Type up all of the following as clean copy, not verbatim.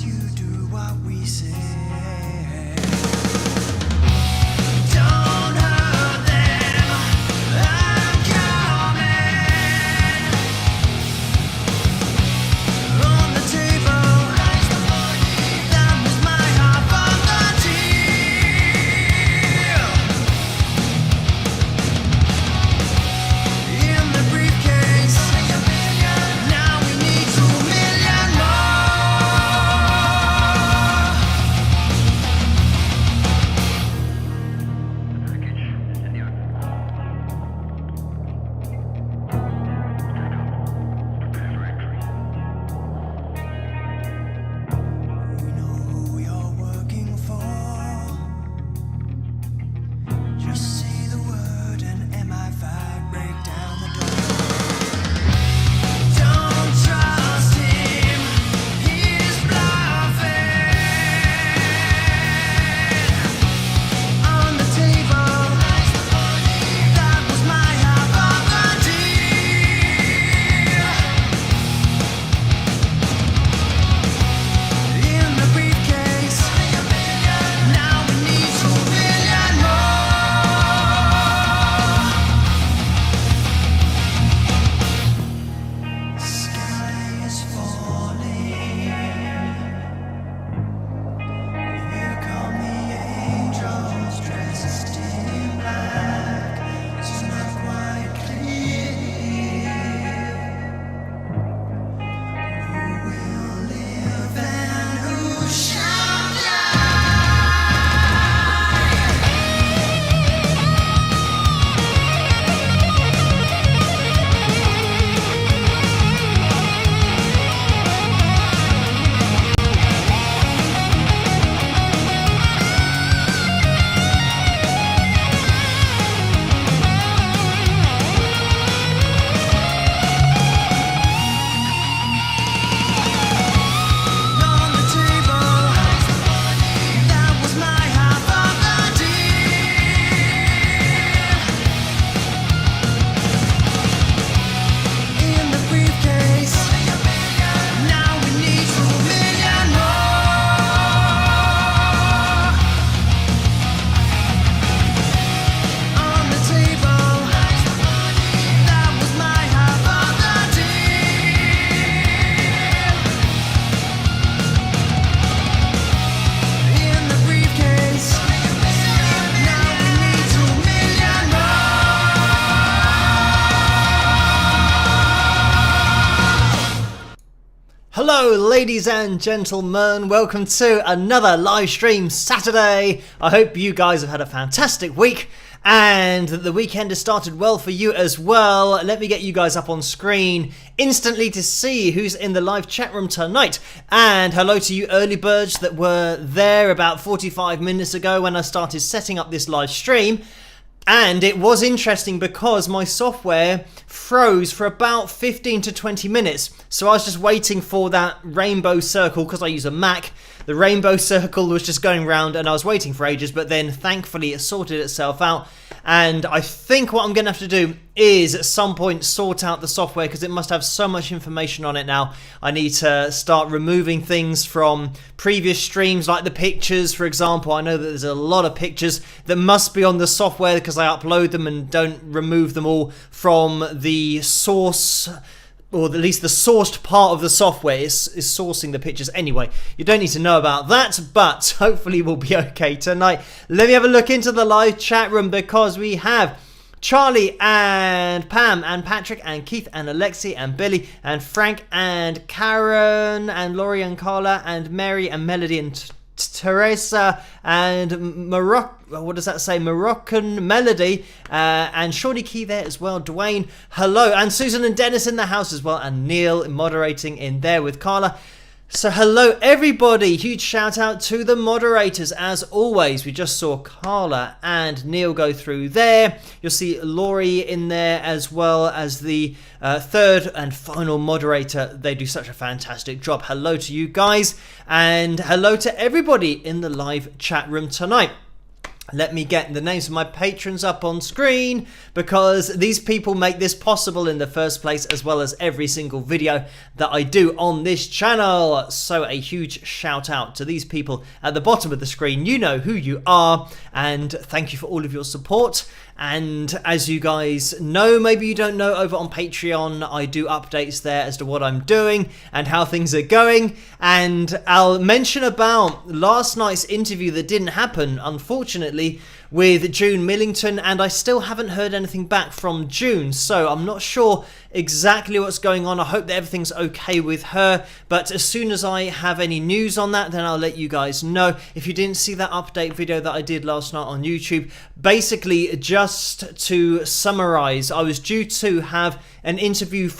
promise you do what we say. Don't hurt them, I'm coming. On the table, that was my half of the deal. In the briefcase, now we need 2 million we know who you're working for. Just say the word and MI5 break down the door. Don't trust him, he's bluffing. On the table, that was my half of the deal. In the briefcase, now we need 2 million more. Sky is falling. Here come the angels dressed in black. It's not quite clear who will live and who shall die. On the table, that was my half of the deal. In the briefcase, now we need 2 million more. On the table, that was my half of the deal. In the briefcase, now we need 2 million more. Hello, ladies and gentlemen. Welcome to another live stream Saturday. I hope you guys have had a fantastic week and that the weekend has started well for you as well. Let me get you guys up on screen instantly to see who's in the live chat room tonight. And hello to you early birds that were there about 45 minutes ago when I started setting up this live stream. And it was interesting because my software froze for about 15 to 20 minutes. So I was just waiting for that rainbow circle because I use a Mac. The rainbow circle was just going round and I was waiting for ages, but then thankfully it sorted itself out. And I think what I'm going to have to do is at some point sort out the software because it must have so much information on it now. I need to start removing things from previous streams like the pictures, for example. I know that there's a lot of pictures that must be on the software because I upload them and don't remove them all from the source, or at least the sourced part of the software is sourcing the pictures. Anyway, you don't need to know about that, but hopefully we'll be okay tonight. Let me have a look into the live chat room because we have Charlie and Pam and Patrick and Keith and Alexi and Billy and Frank and Karen and Laurie and Carla and Mary and Melody and Teresa and Moroccan Melody and Shawnee Key there as well. Dwayne, hello, and Susan and Dennis in the house as well, and Neil moderating in there with Carla. So hello everybody, huge shout out to the moderators as always. We just saw Carla and Neil go through there. You'll see Laurie in there as well as the third and final moderator. They do such a fantastic job. Hello to you guys and hello to everybody in the live chat room tonight. Let me get the names of my patrons up on screen, because these people make this possible in the first place, as well as every single video that I do on this channel. So a huge shout out to these people at the bottom of the screen. You know who you are, and thank you for all of your support. And as you guys know, maybe you don't know, over on Patreon I do updates there as to what I'm doing and how things are going. And I'll mention about last night's interview that didn't happen, unfortunately, with June Millington, and I still haven't heard anything back from June, so I'm not sure exactly what's going on. I hope that everything's okay with her, but as soon as I have any news on that, then I'll let you guys know. If you didn't see that update video that I did last night on YouTube, basically, just to summarize, I was due to have an interview /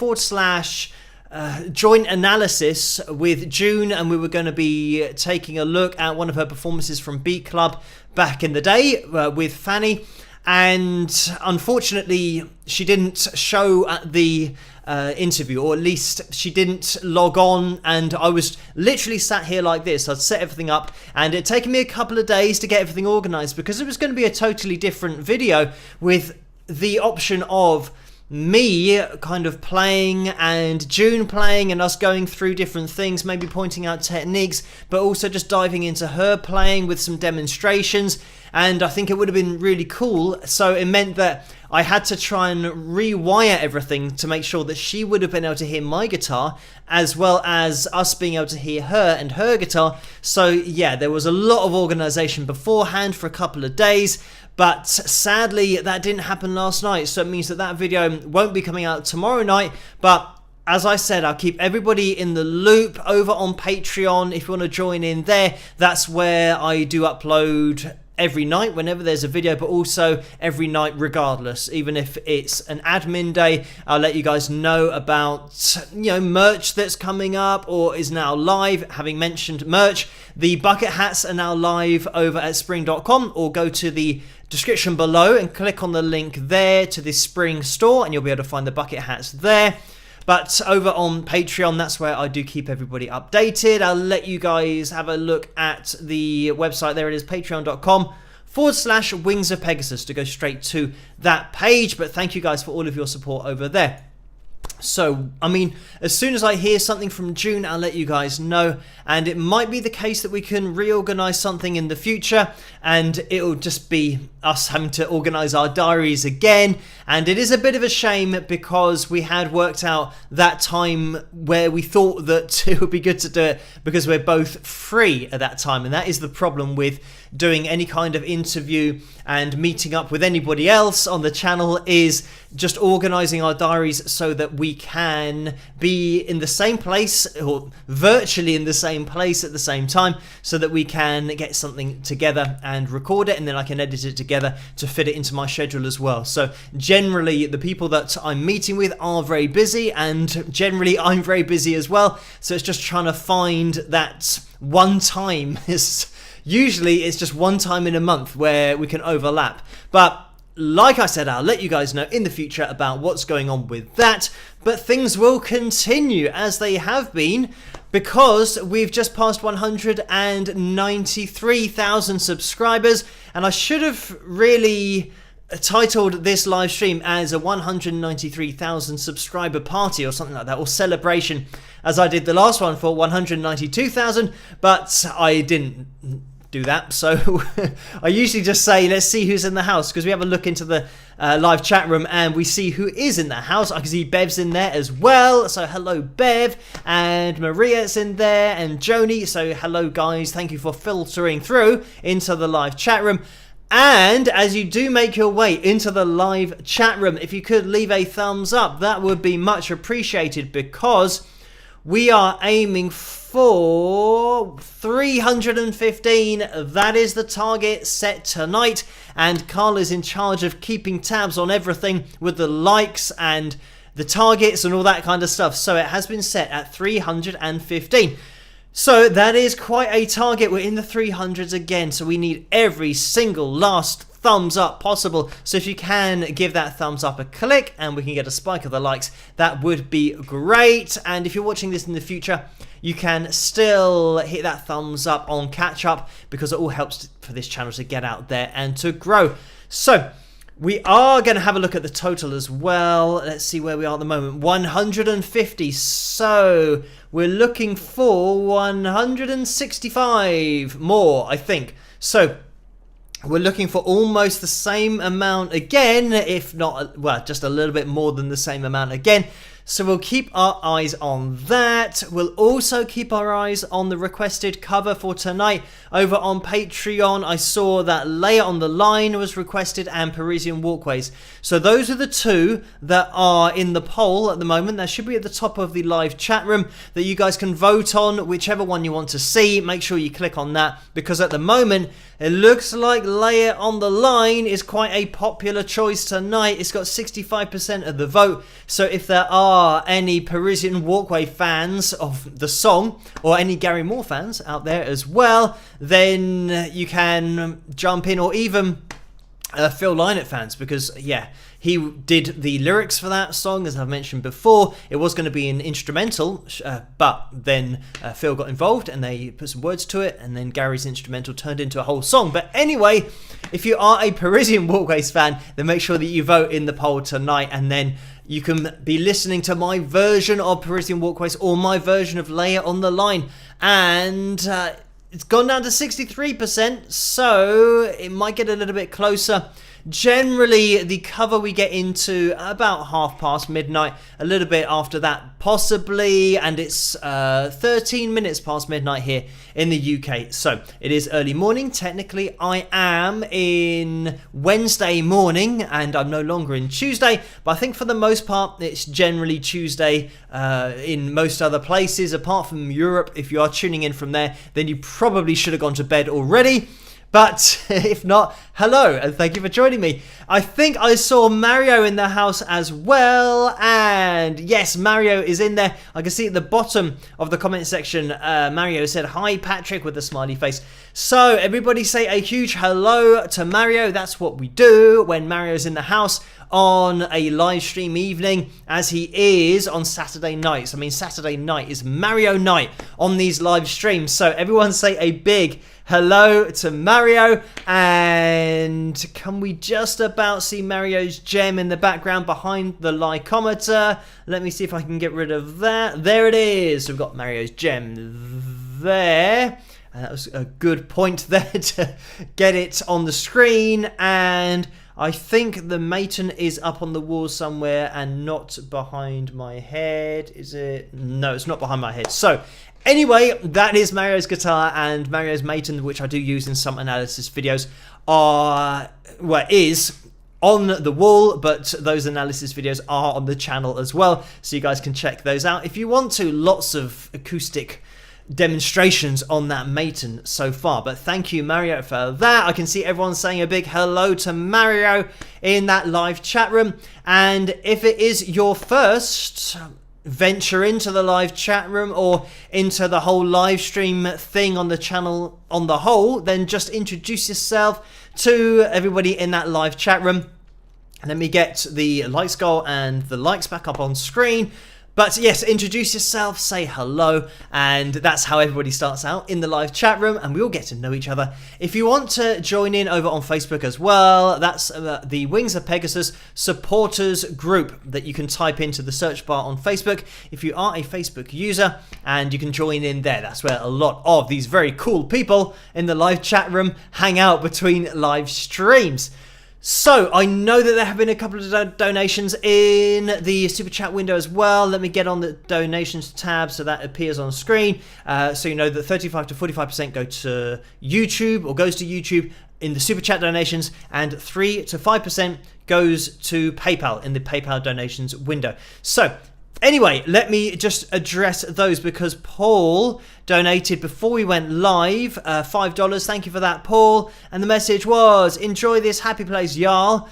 joint analysis with June, and we were going to be taking a look at one of her performances from Beat Club back in the day with Fanny, and unfortunately she didn't show at the interview, or at least she didn't log on, and I was literally sat here like this. I'd set everything up, and it'd taken me a couple of days to get everything organized, because it was going to be a totally different video with the option of me kind of playing and June playing, and us going through different things, maybe pointing out techniques, but also just diving into her playing with some demonstrations. And I think it would have been really cool. So it meant that I had to try and rewire everything to make sure that she would have been able to hear my guitar, as well as us being able to hear her and her guitar. So yeah, there was a lot of organization beforehand for a couple of days. But sadly, that didn't happen last night, so it means that that video won't be coming out tomorrow night. But as I said, I'll keep everybody in the loop over on Patreon. If you want to join in there, that's where I do upload every night whenever there's a video, but also every night regardless. Even if it's an admin day, I'll let you guys know about, merch that's coming up or is now live. Having mentioned merch, the bucket hats are now live over at spring.com, or go to the description below and click on the link there to the Spring store, and you'll be able to find the bucket hats there. But over on Patreon, that's where I do keep everybody updated. I'll let you guys have a look at the website. There it is, patreon.com/Wings of Pegasus, to go straight to that page. But thank you guys for all of your support over there. So, I mean, as soon as I hear something from June, I'll let you guys know. And it might be the case that we can reorganize something in the future, and it'll just be us having to organize our diaries again. And it is a bit of a shame, because we had worked out that time where we thought that it would be good to do it, because we're both free at that time. And that is the problem with doing any kind of interview and meeting up with anybody else on the channel, is just organizing our diaries so that we can be in the same place, or virtually in the same place at the same time, so that we can get something together and record it, and then I can edit it together to fit it into my schedule as well. So generally, the people that I'm meeting with are very busy, and generally I'm very busy as well. So it's just trying to find that one time. Usually it's just one time in a month where we can overlap. But like I said, I'll let you guys know in the future about what's going on with that. But things will continue as they have been, because we've just passed 193,000 subscribers. And I should have really titled this live stream as a 193,000 subscriber party or something like that, or celebration, as I did the last one for 192,000, but I didn't do that. So I usually just say, let's see who's in the house, because we have a look into the live chat room and we see who is in the house. I can see Bev's in there as well, so hello Bev, and Maria's in there, and Joni. So hello guys, thank you for filtering through into the live chat room. And as you do make your way into the live chat room, if you could leave a thumbs up, that would be much appreciated, because we are aiming for 315. That is the target set tonight, and Carl is in charge of keeping tabs on everything with the likes and the targets and all that kind of stuff. So it has been set at 315. So that is quite a target. We're in the 300s again, so we need every single last thumbs up possible. So if you can give that thumbs up a click and we can get a spike of the likes, that would be great. And if you're watching this in the future, you can still hit that thumbs up on catch up, because it all helps for this channel to get out there and to grow. So we are going to have a look at the total as well. Let's see where we are at the moment. 150. So we're looking for 165 more, I think. So we're looking for almost the same amount again, if not, well, just a little bit more than the same amount again. So we'll keep our eyes on that. We'll also keep our eyes on the requested cover for tonight over on Patreon. I saw that Lay It on the Line was requested and Parisian Walkways. So those are the two that are in the poll at the moment. That should be at the top of the live chat room that you guys can vote on, whichever one you want to see. Make sure you click on that, because at the moment it looks like Lay It on the Line is quite a popular choice tonight. It's got 65% of the vote. So if there are any Parisian Walkway fans of the song, or any Gary Moore fans out there as well, then you can jump in, or even Phil Lynott fans, because yeah, he did the lyrics for that song, as I've mentioned before. It was going to be an instrumental, but then Phil got involved and they put some words to it, and then Gary's instrumental turned into a whole song. But anyway, if you are a Parisian Walkways fan, then make sure that you vote in the poll tonight, and then you can be listening to my version of Parisian Walkways or my version of Lay It on the Line. And it's gone down to 63%, so it might get a little bit closer. Generally, the cover we get into about midnight, a little bit after that possibly, and it's 13 minutes past midnight here in the UK. So it is early morning. Technically, I am in Wednesday morning, and I'm no longer in Tuesday, but I think for the most part, it's generally Tuesday in most other places, apart from Europe. If you are tuning in from there, then you probably should have gone to bed already. But if not, hello, and thank you for joining me. I think I saw Mario in the house as well, and yes, Mario is in there. I can see at the bottom of the comment section, Mario said, "Hi, Patrick," with a smiley face. So everybody say a huge hello to Mario. That's what we do when Mario's in the house on a live stream evening, as he is on Saturday nights. I mean, Saturday night is Mario night on these live streams. So everyone say a big hello to Mario. And can we just about see Mario's gem in the background behind the lycometer? Let me see if I can get rid of that. There it is. We've got Mario's gem there. And that was a good point there to get it on the screen. And I think the Maton is up on the wall somewhere and not behind my head. Is it? No, it's not behind my head. So anyway, that is Mario's guitar, and Mario's Maton, which I do use in some analysis videos, is on the wall, but those analysis videos are on the channel as well, so you guys can check those out if you want to. Lots of acoustic demonstrations on that Maton so far, but thank you, Mario, for that. I can see everyone saying a big hello to Mario in that live chat room, and if it is your first venture into the live chat room or into the whole live stream thing on the channel on the whole, then just introduce yourself to everybody in that live chat room. Let me get the likes goal and the likes back up on screen. But yes, introduce yourself, say hello, and that's how everybody starts out in the live chat room, and we all get to know each other. If you want to join in over on Facebook as well, that's the Wings of Pegasus supporters group that you can type into the search bar on Facebook if you are a Facebook user, and you can join in there. That's where a lot of these very cool people in the live chat room hang out between live streams. So, I know that there have been a couple of donations in the Super Chat window as well. Let me get on the donations tab so that appears on screen. So you know that 35 to 45% go to YouTube, or goes to YouTube in the Super Chat donations, and 3 to 5% goes to PayPal in the PayPal donations window. So, anyway, let me just address those, because Paul donated before we went live, $5. Thank you for that, Paul. And the message was, enjoy this happy place, y'all.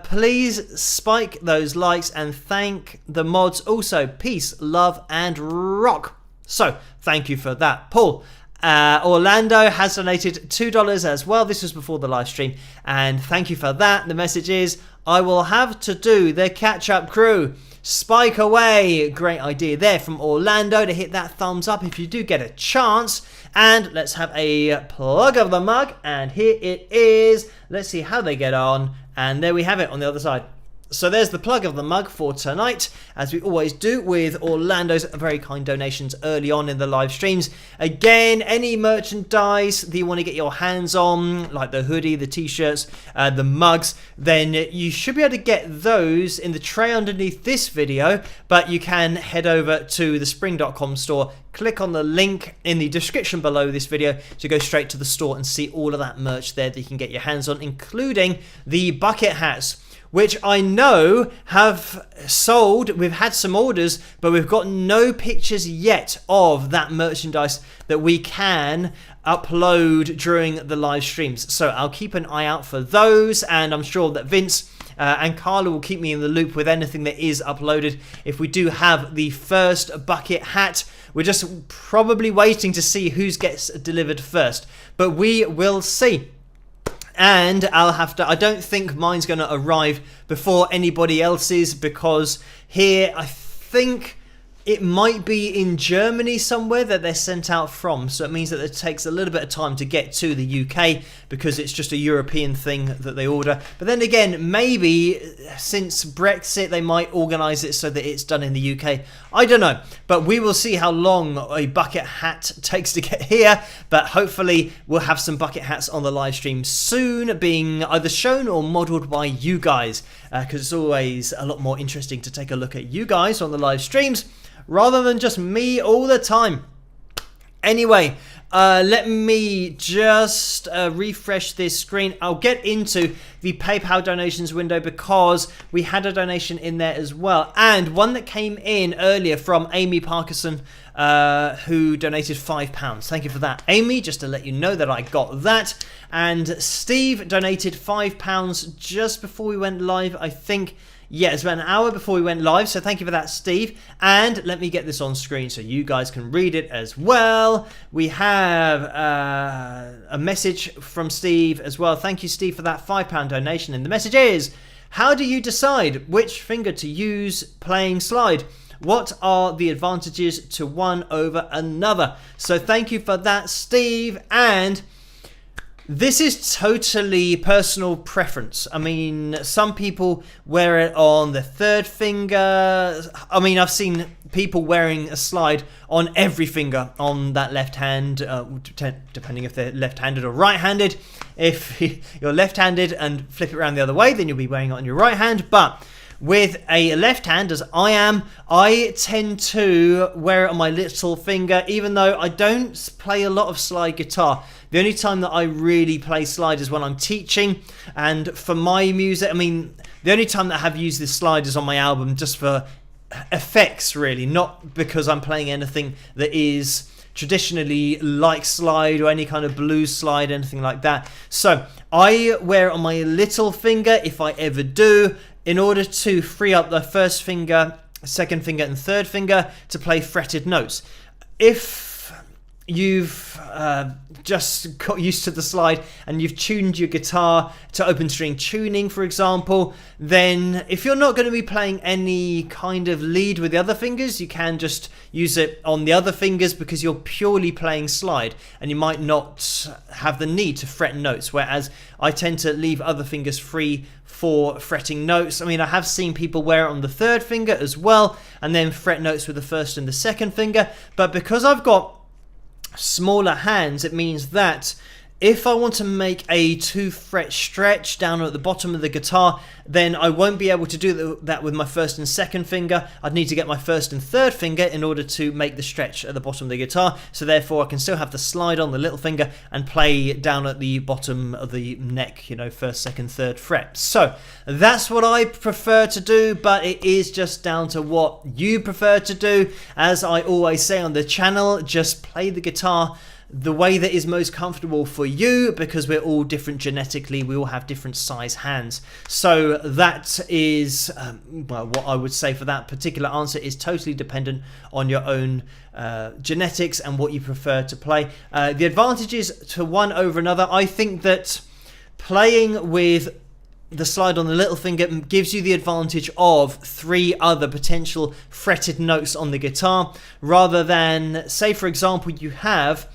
Please spike those likes and thank the mods. Also, peace, love, and rock. So, thank you for that, Paul. Orlando has donated $2 as well. This was before the live stream, and thank you for that. The message is, I will have to do the catch-up crew. Spike away. Great idea there from Orlando to hit that thumbs up if you do get a chance. And let's have a plug of the mug, and here it is. Let's see how they get on, and there we have it on the other side. So there's the plug of the mug for tonight, as we always do with Orlando's very kind donations early on in the live streams. Again, any merchandise that you want to get your hands on, like the hoodie, the t-shirts, the mugs, then you should be able to get those in the tray underneath this video, but you can head over to the spring.com store, click on the link in the description below this video to go straight to the store and see all of that merch there that you can get your hands on, including the bucket hats, which I know have sold. We've had some orders, but we've got no pictures yet of that merchandise that we can upload during the live streams. So I'll keep an eye out for those, and I'm sure that Vince and Carla will keep me in the loop with anything that is uploaded. If we do have the first bucket hat, we're just probably waiting to see who gets delivered first, but we will see. And I don't think mine's going to arrive before anybody else's, because here I think it might be in Germany somewhere that they're sent out from. So it means that it takes a little bit of time to get to the UK, because it's just a European thing that they order. But then again, maybe since Brexit, they might organise it so that it's done in the UK. I don't know. But we will see how long a bucket hat takes to get here. But hopefully we'll have some bucket hats on the live stream soon, being either shown or modelled by you guys. Because it's always a lot more interesting to take a look at you guys on the live streams, rather than just me all the time. Anyway, let me just refresh this screen. I'll get into the PayPal donations window, because we had a donation in there as well, and one that came in earlier from Amy Parkinson, who donated £5. Thank you for that, Amy, just to let you know that I got that. And Steve donated £5 just before we went live, I think. Yeah, it's about an hour before we went live, so thank you for that, Steve. And let me get this on screen so you guys can read it as well. We have a message from Steve as well. Thank you, Steve, for that £5 donation. And the message is, how do you decide which finger to use playing slide? What are the advantages to one over another? So thank you for that, Steve. And this is totally personal preference. I mean, some people wear it on the third finger. I mean, I've seen people wearing a slide on every finger on that left hand, depending if they're left-handed or right-handed. If you're left-handed and flip it around the other way, then you'll be wearing it on your right hand. But with a left hand, as I am, I tend to wear it on my little finger, even though I don't play a lot of slide guitar. The only time that I really play slide is when I'm teaching, and for my music, I mean, the only time that I have used this slide is on my album, just for effects, really, not because I'm playing anything that is traditionally like slide or any kind of blues slide, anything like that. So I wear it on my little finger, if I ever do, in order to free up the first finger, second finger and third finger to play fretted notes. If you've just got used to the slide and you've tuned your guitar to open string tuning, for example, then if you're not going to be playing any kind of lead with the other fingers, you can just use it on the other fingers, because you're purely playing slide and you might not have the need to fret notes, whereas I tend to leave other fingers free for fretting notes. I mean, I have seen people wear it on the third finger as well and then fret notes with the first and the second finger, but because I've got smaller hands, it means that if I want to make a 2-fret stretch down at the bottom of the guitar, then I won't be able to do that with my first and second finger. I'd need to get my first and third finger in order to make the stretch at the bottom of the guitar. So therefore I can still have the slide on the little finger and play down at the bottom of the neck, you know, first, second, third fret. So that's what I prefer to do, but it is just down to what you prefer to do. As I always say on the channel, just play the guitar the way that is most comfortable for you, because we're all different genetically, we all have different size hands. So that is, well, what I would say for that particular answer is totally dependent on your own genetics and what you prefer to play. The advantages to one over another, I think that playing with the slide on the little finger gives you the advantage of 3 other potential fretted notes on the guitar, rather than, say for example, you have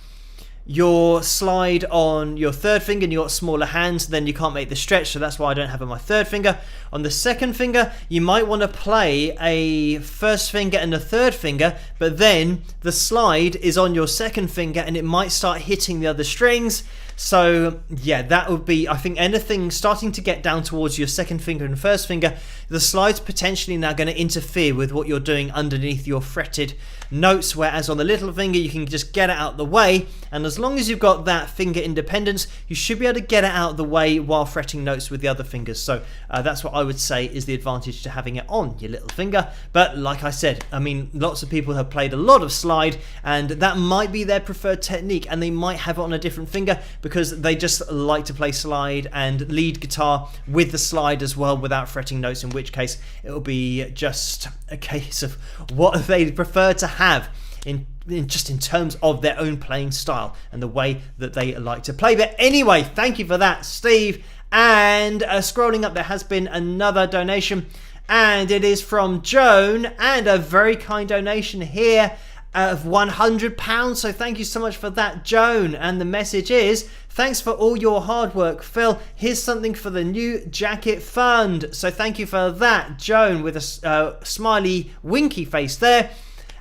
your slide on your third finger and you've got smaller hands, then you can't make the stretch, so that's why I don't have it on my third finger. On the second finger, you might want to play a first finger and a third finger, but then the slide is on your second finger and it might start hitting the other strings. So yeah, that would be, I think, anything starting to get down towards your second finger and first finger, the slide's potentially now going to interfere with what you're doing underneath your fretted notes, whereas on the little finger you can just get it out the way, and as long as you've got that finger independence, you should be able to get it out of the way while fretting notes with the other fingers. So that's what I would say is the advantage to having it on your little finger. But like I said, I mean, lots of people have played a lot of slide and that might be their preferred technique, and they might have it on a different finger because they just like to play slide and lead guitar with the slide as well without fretting notes, in which case it will be just a case of what they prefer to have in terms of their own playing style and the way that they like to play. But anyway, thank you for that, Steve. And scrolling up, there has been another donation, and it is from Joan, and a very kind donation here of £100. So thank you so much for that, Joan. And the message is, thanks for all your hard work, Phil. Here's something for the new jacket fund. So thank you for that, Joan, with a smiley winky face there.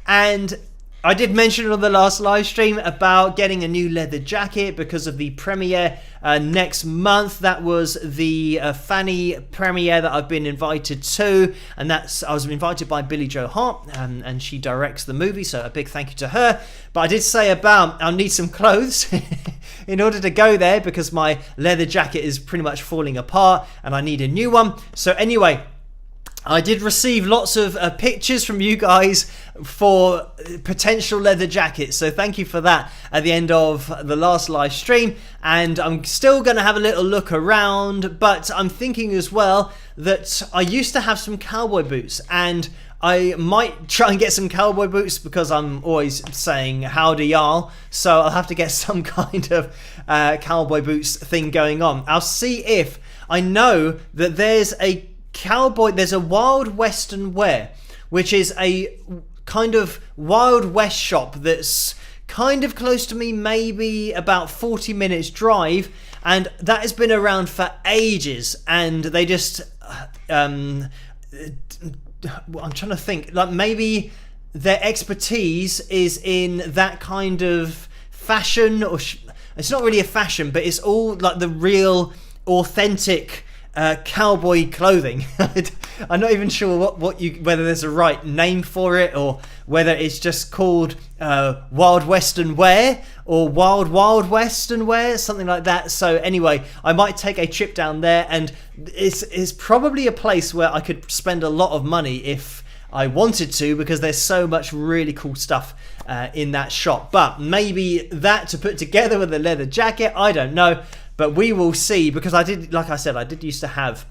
And I did mention on the last live stream about getting a new leather jacket because of the premiere next month. That was the Fanny premiere that I've been invited to, and I was invited by Billy Joe Hart, and she directs the movie, so a big thank you to her. But I did say about I'll need some clothes in order to go there because my leather jacket is pretty much falling apart and I need a new one. So anyway, I did receive lots of pictures from you guys for potential leather jackets, so thank you for that at the end of the last live stream. And I'm still going to have a little look around, but I'm thinking as well that I used to have some cowboy boots, and I might try and get some cowboy boots because I'm always saying howdy y'all, so I'll have to get some kind of cowboy boots thing going on. I'll see if I know that there's a Wild Western Wear, which is a kind of Wild West shop that's kind of close to me, maybe about 40 minutes drive, and that has been around for ages, and they just I'm trying to think, like maybe their expertise is in that kind of fashion, or it's not really a fashion, but it's all like the real authentic cowboy clothing. I'm not even sure whether there's a right name for it, or whether it's just called Wild Western Wear or Wild Western Wear, something like that. So anyway, I might take a trip down there, and it's probably a place where I could spend a lot of money if I wanted to, because there's so much really cool stuff in that shop. But maybe that to put together with a leather jacket, I don't know. But we will see, because I did used to have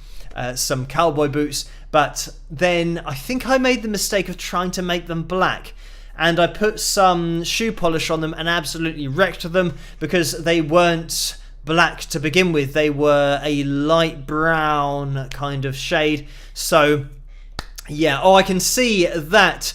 some cowboy boots, but then I think I made the mistake of trying to make them black, and I put some shoe polish on them and absolutely wrecked them because they weren't black to begin with. They were a light brown kind of shade. So yeah, I can see that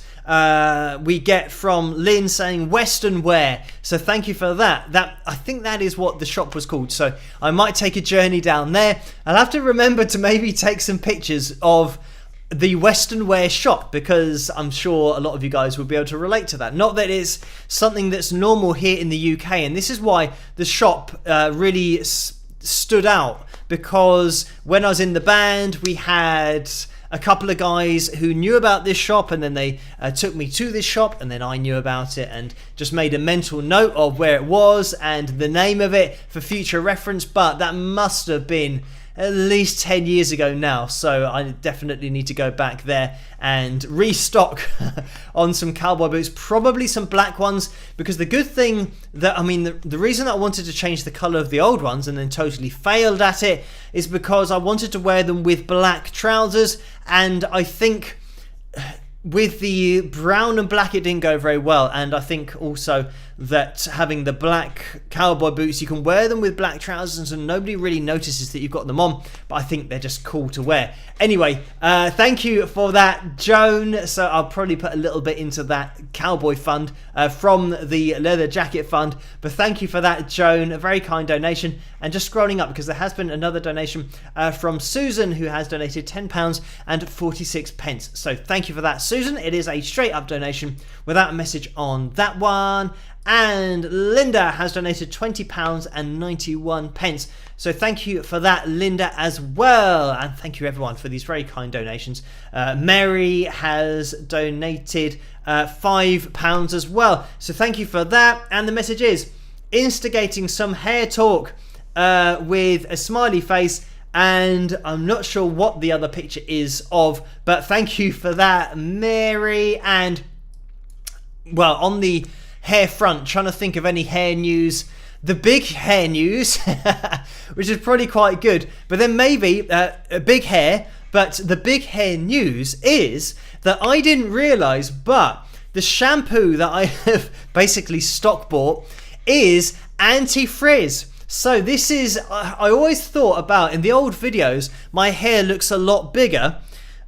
we get from Lynn saying Western Wear, so thank you for that. I think that is what the shop was called, so I might take a journey down there. I'll have to remember to maybe take some pictures of the Western Wear shop, because I'm sure a lot of you guys will be able to relate to that. Not that it's something that's normal here in the UK, and this is why the shop really stood out, because when I was in the band we had a couple of guys who knew about this shop, and then they took me to this shop, and then I knew about it and just made a mental note of where it was and the name of it for future reference. But that must have been at least 10 years ago now, so I definitely need to go back there and restock on some cowboy boots, probably some black ones, because the good thing that, the reason that I wanted to change the colour of the old ones and then totally failed at it is because I wanted to wear them with black trousers, and I think with the brown and black it didn't go very well, and I think also that having the black cowboy boots, you can wear them with black trousers and nobody really notices that you've got them on, but I think they're just cool to wear. Anyway, thank you for that, Joan. So I'll probably put a little bit into that cowboy fund from the leather jacket fund, but thank you for that, Joan. A very kind donation. And just scrolling up, because there has been another donation from Susan, who has donated £10 and 46 pence. So thank you for that, Susan. It is a straight up donation without a message on that one. And Linda has donated £20 and 91 pence. So thank you for that, Linda, as well. And thank you, everyone, for these very kind donations. Mary has donated £5 as well. So thank you for that. And the message is instigating some hair talk with a smiley face. And I'm not sure what the other picture is of, but thank you for that, Mary. And, well, on the hair front, trying to think of any hair news. The big hair news, which is probably quite good, but then maybe a big hair, but the big hair news is that I didn't realise, but the shampoo that I have basically stock bought is anti-frizz. So this is, I always thought about, in the old videos, my hair looks a lot bigger,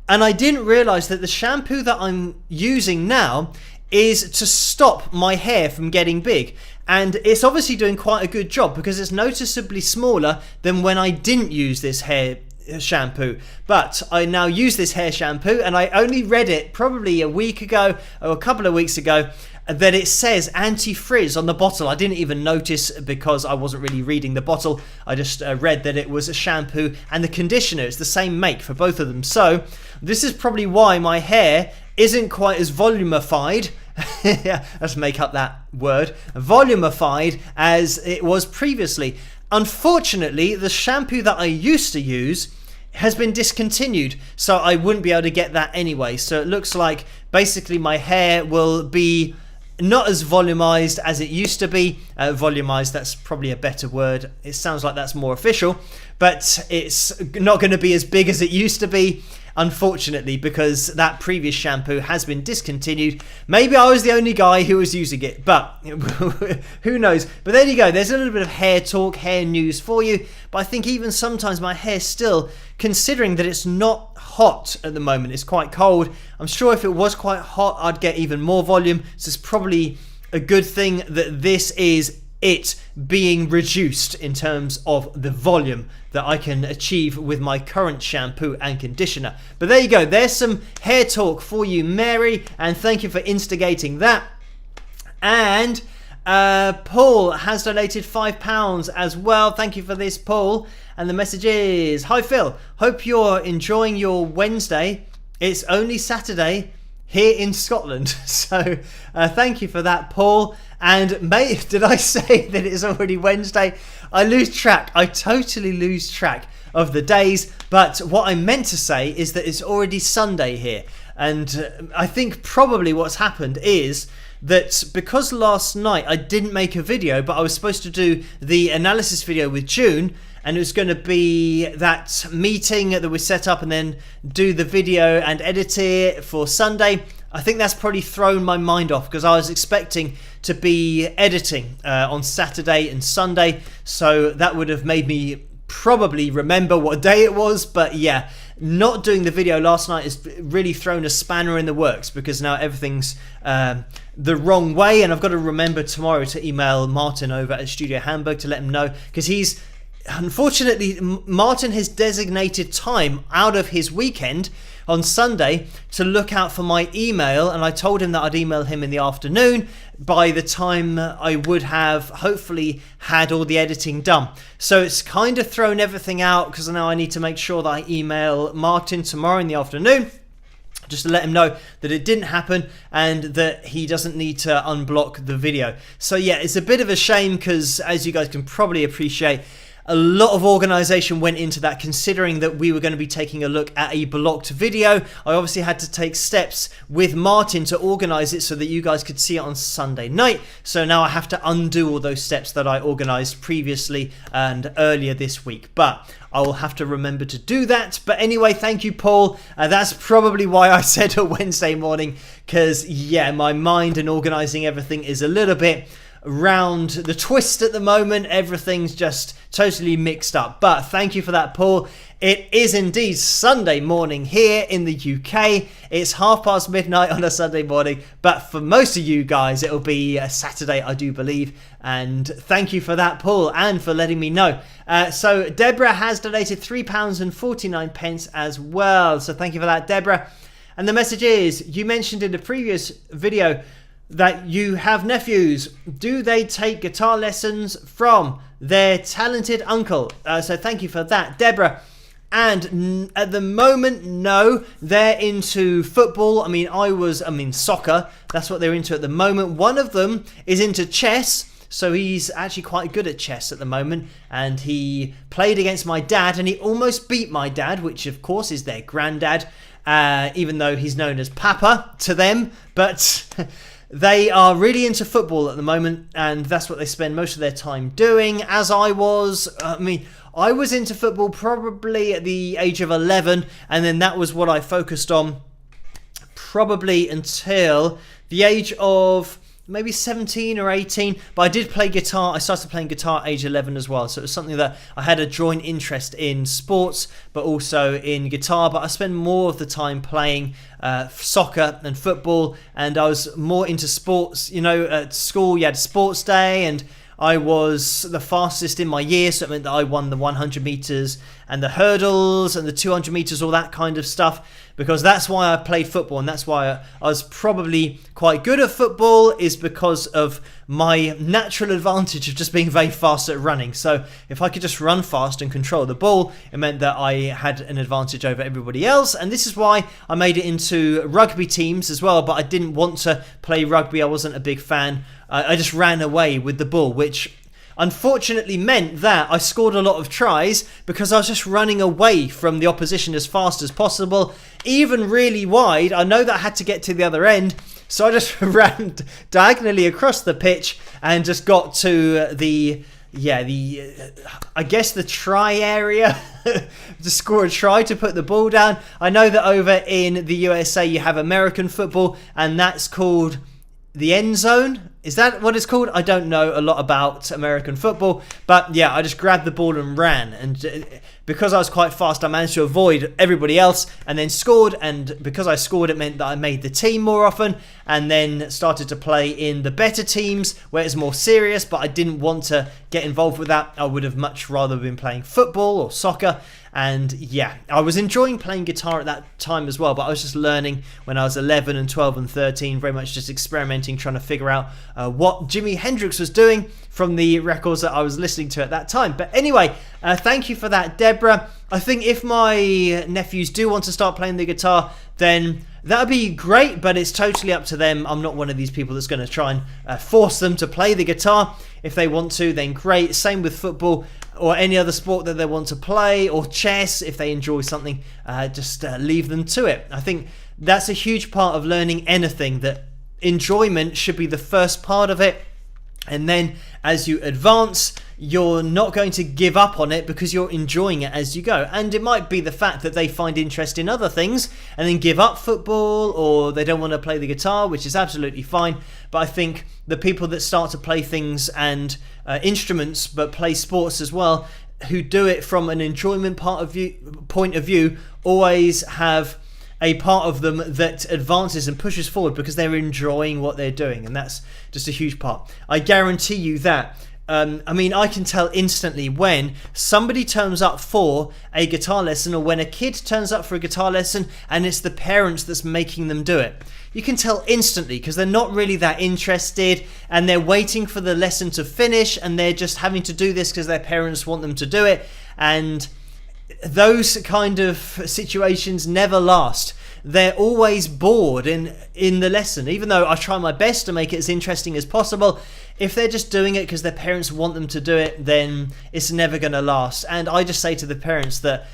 and I didn't realise that the shampoo that I'm using now is to stop my hair from getting big, and it's obviously doing quite a good job because it's noticeably smaller than when I didn't use this hair shampoo. But I now use this hair shampoo, and I only read it probably a week ago or a couple of weeks ago that it says anti-frizz on the bottle. I didn't even notice because I wasn't really reading the bottle. I just read that it was a shampoo and the conditioner. It's the same make for both of them. So this is probably why my hair isn't quite as volumified, let's make up that word, volumified, as it was previously. Unfortunately, the shampoo that I used to use has been discontinued, so I wouldn't be able to get that anyway. So it looks like basically my hair will be not as volumized as it used to be. Volumized, that's probably a better word. It sounds like that's more official, but it's not going to be as big as it used to be, unfortunately, because that previous shampoo has been discontinued. Maybe I was the only guy who was using it, but who knows. But there you go, there's a little bit of hair talk, hair news for you. But I think even sometimes my hair still, considering that it's not hot at the moment, it's quite cold. I'm sure if it was quite hot, I'd get even more volume. So it's probably a good thing that this is it being reduced in terms of the volume that I can achieve with my current shampoo and conditioner. But there you go, there's some hair talk for you, Mary, and thank you for instigating that. And Paul has donated £5 as well. Thank you for this, Paul. And the message is, hi Phil, hope you're enjoying your Wednesday. It's only Saturday here in Scotland. So thank you for that, Paul. And mate, did I say that it's already Wednesday? I lose track. I totally lose track of the days. But what I meant to say is that it's already Sunday here. And I think probably what's happened is that because last night I didn't make a video, but I was supposed to do the analysis video with June, and it was going to be that meeting that we set up and then do the video and edit it for Sunday. I think that's probably thrown my mind off because I was expecting to be editing on Saturday and Sunday, so that would have made me probably remember what day it was. But yeah, not doing the video last night has really thrown a spanner in the works because now everything's the wrong way, and I've got to remember tomorrow to email Martin over at Studio Hamburg to let him know, because he's unfortunately, Martin has designated time out of his weekend on Sunday to look out for my email, and I told him that I'd email him in the afternoon by the time I would have hopefully had all the editing done. So it's kind of thrown everything out because now I need to make sure that I email Martin tomorrow in the afternoon just to let him know that it didn't happen and that he doesn't need to unblock the video. So yeah, it's a bit of a shame because, as you guys can probably appreciate, a lot of organisation went into that, considering that we were going to be taking a look at a blocked video. I obviously had to take steps with Martin to organise it so that you guys could see it on Sunday night. So now I have to undo all those steps that I organised previously and earlier this week. But I will have to remember to do that. But anyway, thank you, Paul. That's probably why I said a Wednesday morning, because yeah, my mind and organising everything is a little bit round the twist at the moment. Everything's just totally mixed up. But thank you for that, Paul. It is indeed Sunday morning here in the UK. It's midnight on a Sunday morning, but for most of you guys it'll be a Saturday, I do believe. And thank you for that, Paul, and for letting me know. So Deborah has donated £3.49 as well, so thank you for that, Deborah. And the message is, you mentioned in the previous video that you have nephews. Do they take guitar lessons from their talented uncle? So thank you for that, Deborah. And at the moment, no, they're into football. I mean soccer. That's what they're into at the moment. One of them is into chess. So he's actually quite good at chess at the moment. And he played against my dad and he almost beat my dad, which of course is their granddad, even though he's known as Papa to them. But they are really into football at the moment, and that's what they spend most of their time doing, as I was. I was into football probably at the age of 11, and then that was what I focused on probably until the age of maybe 17 or 18. But I did play guitar. I started playing guitar at age 11 as well, so it was something that I had a joint interest in sports but also in guitar. But I spent more of the time playing soccer and football, and I was more into sports. At school you had sports day, and I was the fastest in my year, so it meant that I won the 100 meters and the hurdles and the 200 meters, all that kind of stuff, because that's why I played football, and that's why I was probably quite good at football, is because of my natural advantage of just being very fast at running. So if I could just run fast and control the ball, it meant that I had an advantage over everybody else. And this is why I made it into rugby teams as well, but I didn't want to play rugby. I wasn't a big fan. I just ran away with the ball, which unfortunately meant that I scored a lot of tries because I was just running away from the opposition as fast as possible, even really wide. I know that I had to get to the other end, so I just ran diagonally across the pitch and just got to the try area to score a try, to put the ball down. I know that over in the USA you have American football, and that's called the end zone. Is that what it's called? I don't know a lot about American football, but yeah, I just grabbed the ball and ran, and because I was quite fast, I managed to avoid everybody else and then scored. And because I scored, it meant that I made the team more often, and then started to play in the better teams where it's more serious. But I didn't want to get involved with that. I would have much rather been playing football or soccer. And yeah, I was enjoying playing guitar at that time as well, but I was just learning when I was 11 and 12 and 13, very much just experimenting, trying to figure out what Jimi Hendrix was doing from the records that I was listening to at that time. But anyway, thank you for that, Deborah. I think if my nephews do want to start playing the guitar, then that would be great, but it's totally up to them. I'm not one of these people that's going to try and force them to play the guitar. If they want to, then great. Same with football or any other sport that they want to play, or chess. If they enjoy something, just leave them to it. I think that's a huge part of learning anything, that enjoyment should be the first part of it. And then as you advance, you're not going to give up on it because you're enjoying it as you go. And it might be the fact that they find interest in other things and then give up football, or they don't want to play the guitar, which is absolutely fine. But I think the people that start to play things and instruments, but play sports as well, who do it from an enjoyment point of view, always have a part of them that advances and pushes forward because they're enjoying what they're doing, and that's just a huge part. I guarantee you that. I can tell instantly when somebody turns up for a guitar lesson, or when a kid turns up for a guitar lesson and it's the parents that's making them do it. You can tell instantly because they're not really that interested, and they're waiting for the lesson to finish, and they're just having to do this because their parents want them to do it. And those kind of situations never last. they're always bored in the lesson. Even though I try my best to make it as interesting as possible, if they're just doing it because their parents want them to do it, then it's never going to last. And I just say to the parents that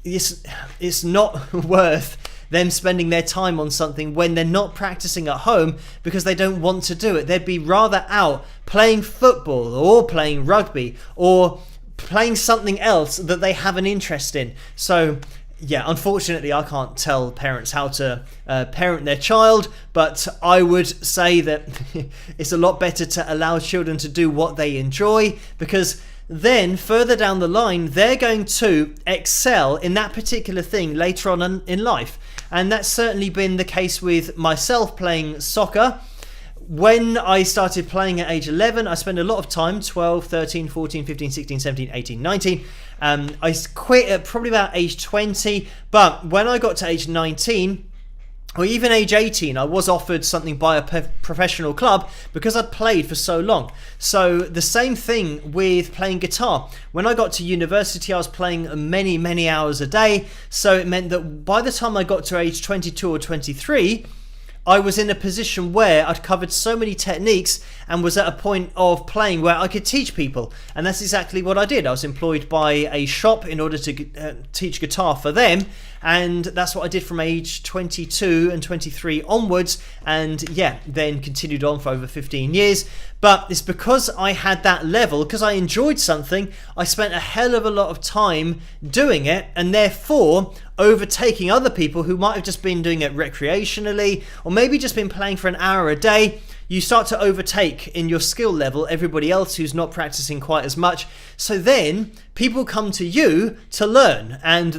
it's not worth them spending their time on something when they're not practicing at home because they don't want to do it. They'd be rather out playing football or playing rugby or playing something else that they have an interest in. So yeah, unfortunately I can't tell parents how to parent their child, but I would say that it's a lot better to allow children to do what they enjoy, because then further down the line they're going to excel in that particular thing later on in life. And that's certainly been the case with myself playing soccer. When I started playing at age 11, I spent a lot of time, 12, 13, 14, 15, 16, 17, 18, 19. I quit at probably about age 20, but when I got to age 19, or even age 18, I was offered something by a professional club because I'd played for so long. So the same thing with playing guitar. When I got to university, I was playing many, many hours a day. So it meant that by the time I got to age 22 or 23, I was in a position where I'd covered so many techniques and was at a point of playing where I could teach people. And that's exactly what I did. I was employed by a shop in order to teach guitar for them. And that's what I did from age 22 and 23 onwards. And yeah, then continued on for over 15 years. But it's because I had that level, because I enjoyed something, I spent a hell of a lot of time doing it, and therefore overtaking other people who might have just been doing it recreationally, or maybe just been playing for an hour a day. You start to overtake in your skill level everybody else who's not practicing quite as much. So then people come to you to learn. And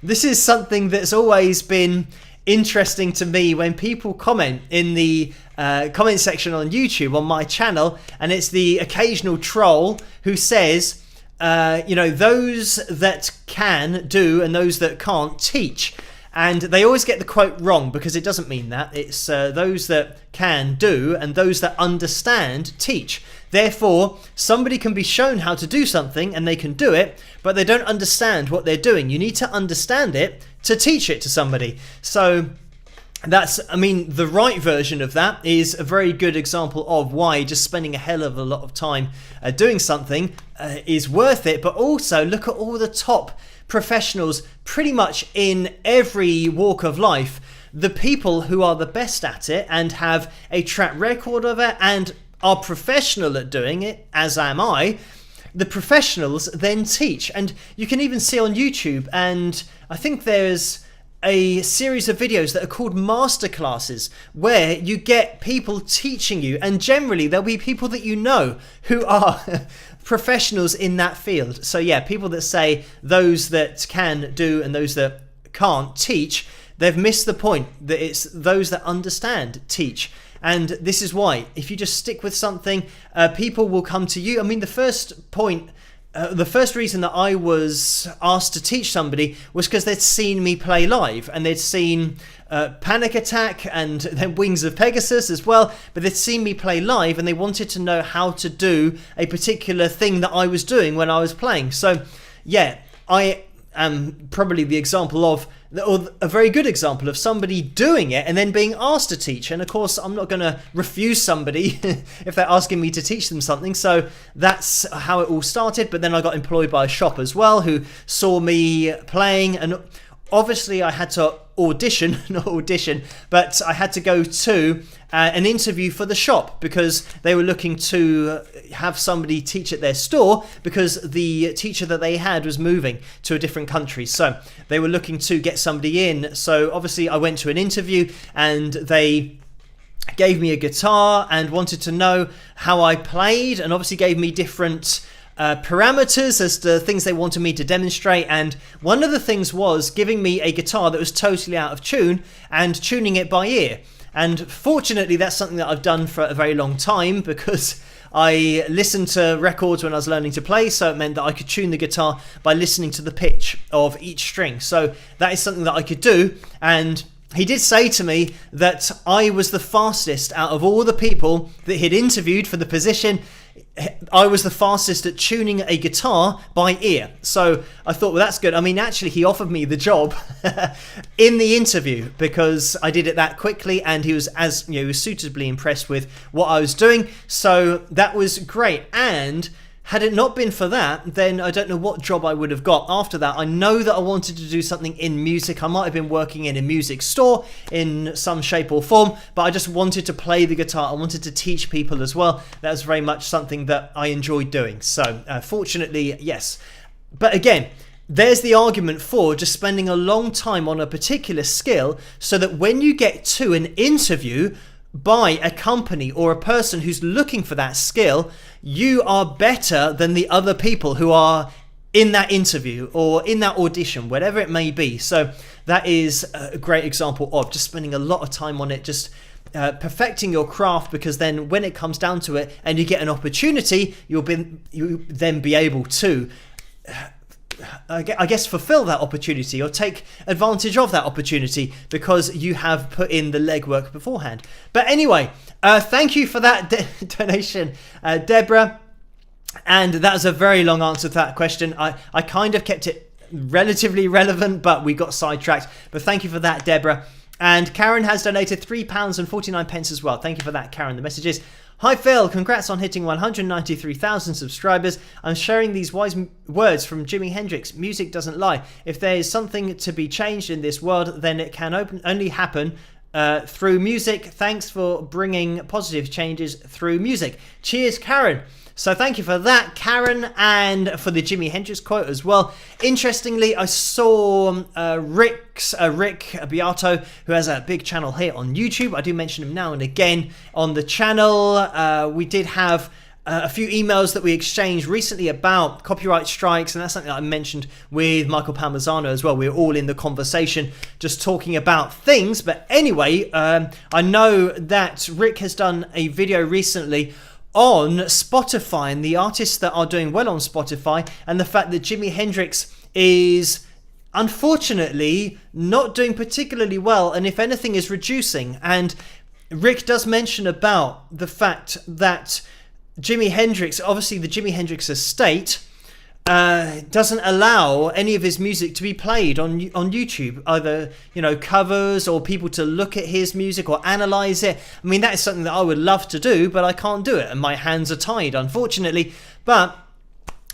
this is something that's always been interesting to me when people comment in the comment section on YouTube on my channel, and it's the occasional troll who says, those that can do and those that can't teach. And they always get the quote wrong, because it doesn't mean that. It's those that can do and those that understand teach. Therefore, somebody can be shown how to do something and they can do it, but they don't understand what they're doing. You need to understand it to teach it to somebody. So the right version of that is a very good example of why just spending a hell of a lot of time doing something is worth it. But also look at all the top professionals pretty much in every walk of life. The people who are the best at it and have a track record of it and are professional at doing it, as am I, the professionals then teach. And you can even see on YouTube, and I think there's a series of videos that are called masterclasses, where you get people teaching you, and generally there'll be people that you know who are professionals in that field. So yeah, people that say those that can do and those that can't teach, they've missed the point, that it's those that understand teach. And this is why, if you just stick with something, people will come to you. I mean, the first reason that I was asked to teach somebody was because they'd seen me play live, and they'd seen Panic Attack and then Wings of Pegasus as well, but they'd seen me play live and they wanted to know how to do a particular thing that I was doing when I was playing. So yeah, I am probably the example of, or a very good example of somebody doing it and then being asked to teach. And of course, I'm not going to refuse somebody if they're asking me to teach them something. So that's how it all started. But then I got employed by a shop as well, who saw me playing, and obviously I had to but I had to go to an interview for the shop, because they were looking to have somebody teach at their store, because the teacher that they had was moving to a different country. So they were looking to get somebody in. So obviously I went to an interview, and they gave me a guitar and wanted to know how I played, and obviously gave me different parameters as to things they wanted me to demonstrate. And one of the things was giving me a guitar that was totally out of tune and tuning it by ear. And fortunately, that's something that I've done for a very long time, because I listened to records when I was learning to play, so it meant that I could tune the guitar by listening to the pitch of each string. So that is something that I could do. And he did say to me that I was the fastest out of all the people that he'd interviewed for the position. I was the fastest at tuning a guitar by ear. So I thought, well, that's good. I mean, actually, he offered me the job in the interview because I did it that quickly, and he was he was suitably impressed with what I was doing. So that was great. And had it not been for that, then I don't know what job I would have got after that. I know that I wanted to do something in music. I might have been working in a music store in some shape or form, but I just wanted to play the guitar. I wanted to teach people as well. That was very much something that I enjoyed doing. So fortunately, yes. But again, there's the argument for just spending a long time on a particular skill so that when you get to an interview by a company or a person who's looking for that skill, you are better than the other people who are in that interview or in that audition, whatever it may be. So that is a great example of just spending a lot of time on it, just perfecting your craft, because then when it comes down to it and you get an opportunity, you'll then be able to I guess fulfill that opportunity or take advantage of that opportunity because you have put in the legwork beforehand. But anyway, thank you for that donation, Deborah. And that's a very long answer to that question. I kind of kept it relatively relevant, but we got sidetracked. But thank you for that, Deborah. And Karen has donated £3.49 as well. Thank you for that, Karen. The message is, hi Phil, congrats on hitting 193,000 subscribers. I'm sharing these wise words from Jimi Hendrix. Music doesn't lie. If there is something to be changed in this world, then it can only happen through music. Thanks for bringing positive changes through music. Cheers, Karen. So thank you for that, Karen, and for the Jimi Hendrix quote as well. Interestingly, I saw Rick Beato, who has a big channel here on YouTube. I do mention him now and again on the channel. We did have a few emails that we exchanged recently about copyright strikes, and that's something that I mentioned with Michael Palmisano as well. We were all in the conversation just talking about things. But anyway, I know that Rick has done a video recently on Spotify and the artists that are doing well on Spotify, and the fact that Jimi Hendrix is unfortunately not doing particularly well, and if anything is reducing. And Rick does mention about the fact that Jimi Hendrix, obviously the Jimi Hendrix estate, doesn't allow any of his music to be played on YouTube, either covers or people to look at his music or analyze it. I mean, that is something that I would love to do, but I can't do it, and my hands are tied, unfortunately. But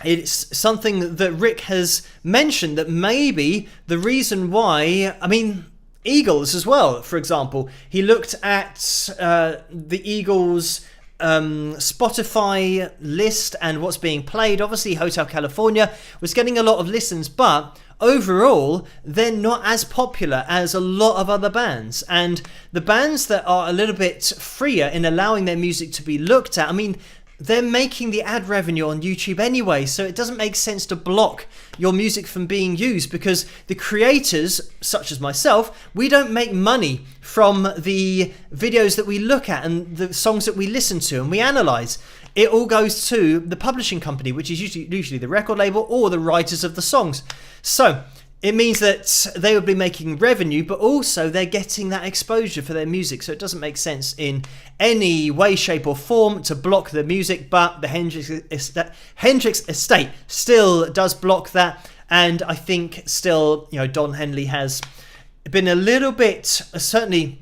it's something that Rick has mentioned, that maybe the reason why, I mean, Eagles as well, for example, he looked at the Eagles Spotify list and what's being played. Obviously Hotel California was getting a lot of listens, but overall they're not as popular as a lot of other bands. And the bands that are a little bit freer in allowing their music to be looked at, I mean, they're making the ad revenue on YouTube anyway, so it doesn't make sense to block your music from being used, because the creators, such as myself, we don't make money from the videos that we look at and the songs that we listen to and we analyze. It all goes to the publishing company, which is usually the record label or the writers of the songs. So it means that they will be making revenue, but also they're getting that exposure for their music. So it doesn't make sense in any way, shape or form to block the music, but the Hendrix estate still does block that. And I think still, Don Henley has been a little bit, certainly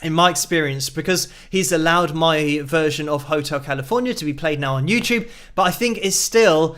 in my experience, because he's allowed my version of Hotel California to be played now on YouTube. But I think it's still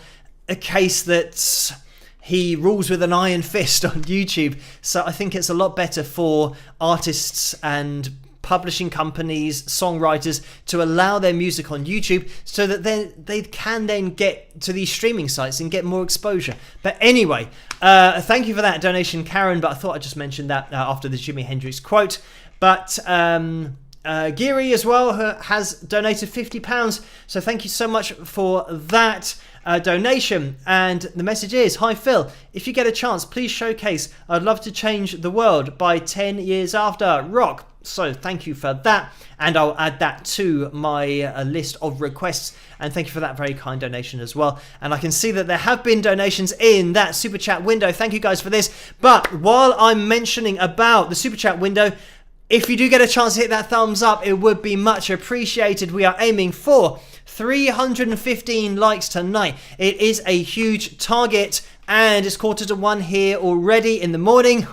a case that he rules with an iron fist on YouTube. So I think it's a lot better for artists and publishing companies, songwriters, to allow their music on YouTube so that they can then get to these streaming sites and get more exposure. But anyway, thank you for that donation, Karen, but I thought I'd just mention that after the Jimi Hendrix quote. But Geary as well has donated £50, so thank you so much for that donation. And the message is, hi Phil, if you get a chance, please showcase I'd Love to Change the World by 10 Years After Rock. So thank you for that, and I'll add that to my list of requests. And thank you for that very kind donation as well. And I can see that there have been donations in that super chat window. Thank you guys for this. But while I'm mentioning about the super chat window, if you do get a chance to hit that thumbs up, it would be much appreciated. We are aiming for 315 likes tonight. It is a huge target, and it's 1:45 here already in the morning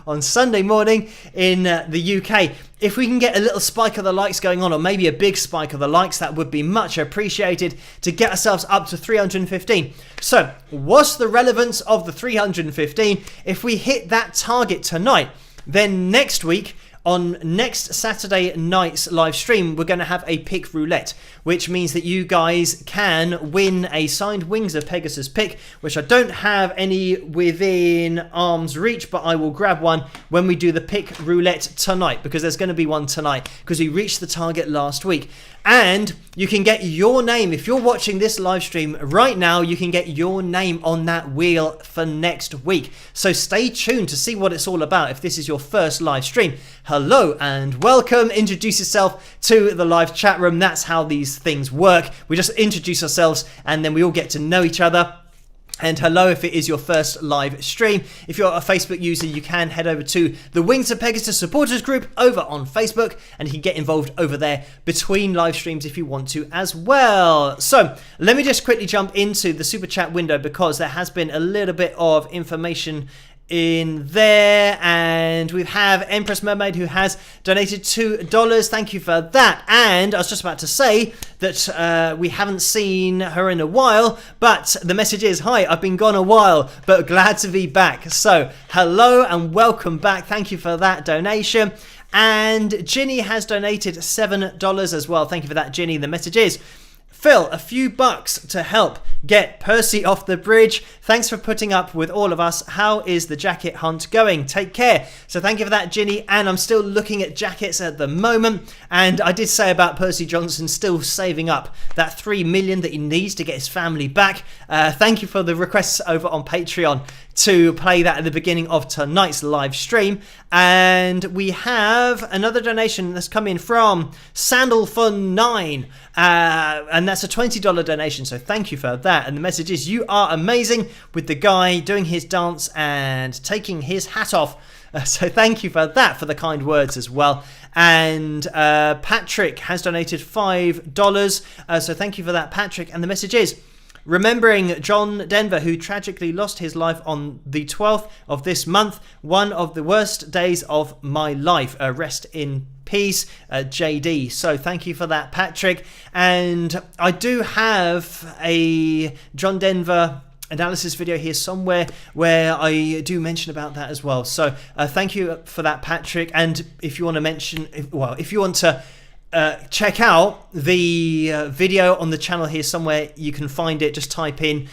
on Sunday morning in the UK. If we can get a little spike of the likes going on, or maybe a big spike of the likes, that would be much appreciated to get ourselves up to 315. So what's the relevance of the 315? If we hit that target tonight, then next week, on next Saturday night's live stream, we're going to have a pick roulette, which means that you guys can win a signed Wings of Pegasus pick, which I don't have any within arm's reach, but I will grab one when we do the pick roulette tonight, because there's going to be one tonight, because we reached the target last week. And you can get your name, if you're watching this live stream right now, you can get your name on that wheel for next week. So stay tuned to see what it's all about if this is your first live stream. Hello and welcome. Introduce yourself to the live chat room. That's how these things work. We just introduce ourselves and then we all get to know each other. And hello if it is your first live stream. If you're a Facebook user, you can head over to the Wings of Pegasus supporters group over on Facebook, and you can get involved over there between live streams if you want to as well. So let me just quickly jump into the super chat window, because there has been a little bit of information in there, and we have Empress Mermaid who has donated $2. Thank you for that. And I was just about to say that we haven't seen her in a while, but the message is, hi, I've been gone a while but glad to be back. So hello and welcome back. Thank you for that donation. And Ginny has donated $7 as well. Thank you for that, Ginny. The message is, Phil, a few bucks to help get Percy off the bridge. Thanks for putting up with all of us. How is the jacket hunt going? Take care. So thank you for that, Ginny. And I'm still looking at jackets at the moment. And I did say about Percy Johnson still saving up that $3 million that he needs to get his family back. Thank you for the requests over on Patreon to play that at the beginning of tonight's live stream. And we have another donation that's come in from Sandal9, and that's a $20 donation, so thank you for that. And the message is, you are amazing, with the guy doing his dance and taking his hat off. So thank you for that, for the kind words as well. And Patrick has donated $5, so thank you for that, Patrick. And the message is, remembering John Denver, who tragically lost his life on the 12th of this month, one of the worst days of my life. Rest in peace, JD. So thank you for that, Patrick. And I do have a John Denver analysis video here somewhere where I do mention about that as well. So thank you for that, Patrick. And if you want to mention, if you want to check out the video on the channel here somewhere, you can find it. Just type in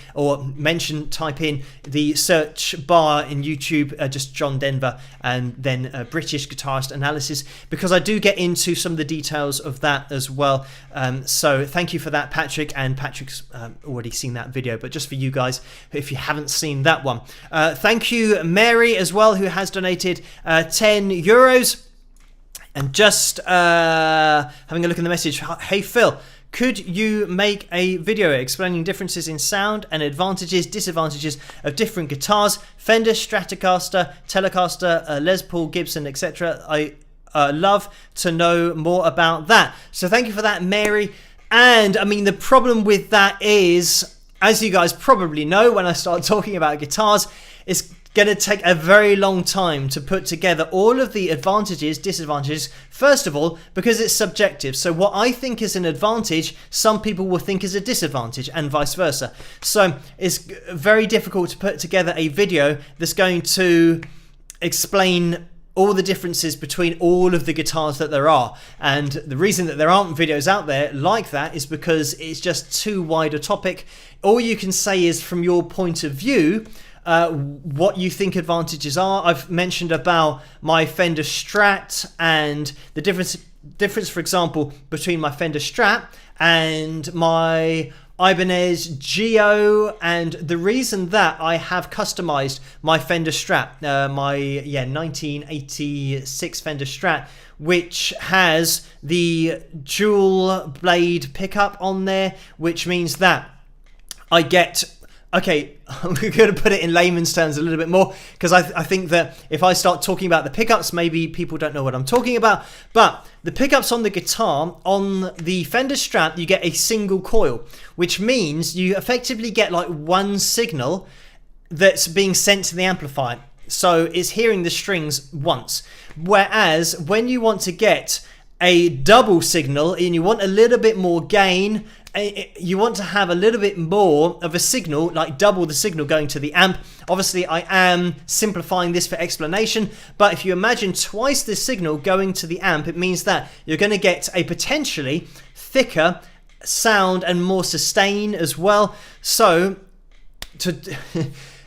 type in the search bar in YouTube, just John Denver, and then British guitarist analysis, because I do get into some of the details of that as well. So thank you for that, Patrick. And Patrick's already seen that video, but just for you guys, if you haven't seen that one, thank you, Mary, as well, who has donated €10. And just having a look in the message, hey Phil, could you make a video explaining differences in sound and advantages, disadvantages of different guitars, Fender, Stratocaster, Telecaster, Les Paul, Gibson, etc. I love to know more about that. So thank you for that, Mary. And I mean, the problem with that is, as you guys probably know, when I start talking about guitars, it's going to take a very long time to put together all of the advantages, disadvantages. First of all, because it's subjective. So what I think is an advantage, some people will think is a disadvantage, and vice versa. So it's very difficult to put together a video that's going to explain all the differences between all of the guitars that there are. And the reason that there aren't videos out there like that is because it's just too wide a topic. All you can say is, from your point of view, what you think advantages are. I've mentioned about my Fender Strat and the difference, for example, between my Fender Strat and my Ibanez Geo, and the reason that I have customized my Fender Strat, my 1986 Fender Strat, which has the dual blade pickup on there, which means that I get Okay, I'm going to put it in layman's terms a little bit more, because I think that if I start talking about the pickups, maybe people don't know what I'm talking about. But the pickups on the guitar, on the Fender Strat, you get a single coil, which means you effectively get like one signal that's being sent to the amplifier. So it's hearing the strings once. Whereas when you want to get a double signal and you want a little bit more gain, you want to have a little bit more of a signal, like double the signal going to the amp. Obviously, I am simplifying this for explanation, but if you imagine twice the signal going to the amp, it means that you're going to get a potentially thicker sound and more sustain as well. So, to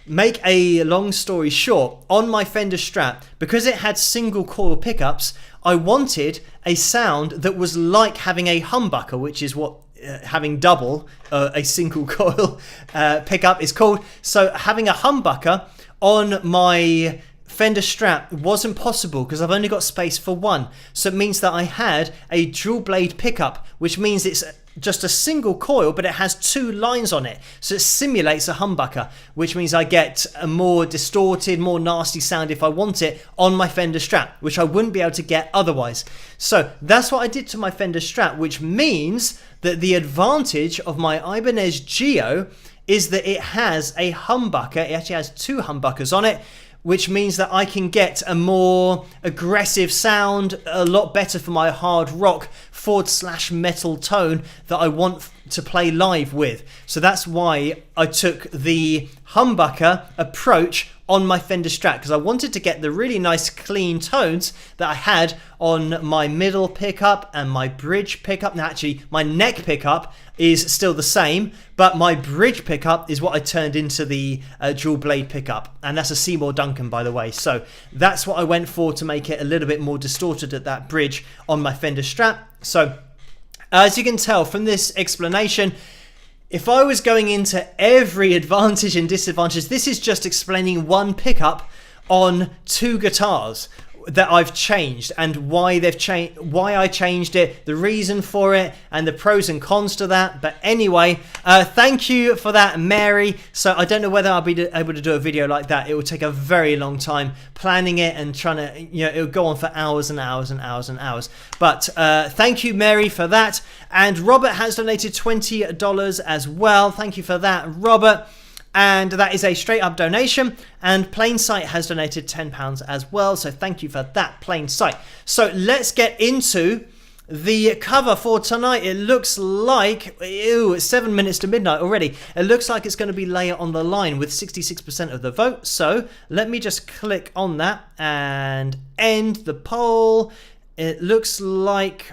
make a long story short, on my Fender Strat, because it had single coil pickups, I wanted a sound that was like having a humbucker, which is what having double a single coil pickup is called. So having a humbucker on my Fender Strat wasn't possible because I've only got space for one. So it means that I had a dual blade pickup, which means it's just a single coil, but it has two lines on it. So it simulates a humbucker, which means I get a more distorted, more nasty sound if I want it on my Fender Strat, which I wouldn't be able to get otherwise. So that's what I did to my Fender Strat, which means that the advantage of my Ibanez Geo is that it has a humbucker. It actually has two humbuckers on it, which means that I can get a more aggressive sound, a lot better for my hard rock / metal tone that I want to play live with. So that's why I took the humbucker approach on my Fender Strat, because I wanted to get the really nice clean tones that I had on my middle pickup and my bridge pickup. Now actually my neck pickup is still the same, but my bridge pickup is what I turned into the dual blade pickup, and that's a Seymour Duncan, by the way. So that's what I went for to make it a little bit more distorted at that bridge on my Fender Strat. So as you can tell from this explanation, if I was going into every advantage and disadvantage, this is just explaining one pickup on two guitars that I've changed and why they've changed, why I changed it, the reason for it, and the pros and cons to that. But anyway, thank you for that, Mary. So I don't know whether I'll be able to do a video like that. It will take a very long time planning it and trying to, it'll go on for hours and hours and hours and hours. But thank you, Mary, for that. And Robert has donated $20 as well. Thank you for that, Robert. And that is a straight up donation. And Plain Sight has donated £10 as well. So thank you for that, Plain Sight. So let's get into the cover for tonight. It looks like, it's 7 minutes to midnight already. It looks like it's going to be Layer on the Line with 66% of the vote. So let me just click on that and end the poll. It looks like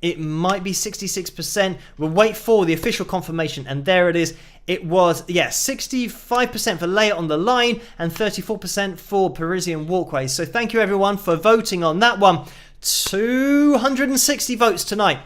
it might be 66%. We'll wait for the official confirmation. And there it is. It was, 65% for Layer on the Line and 34% for Parisian Walkways. So thank you everyone for voting on that one. 260 votes tonight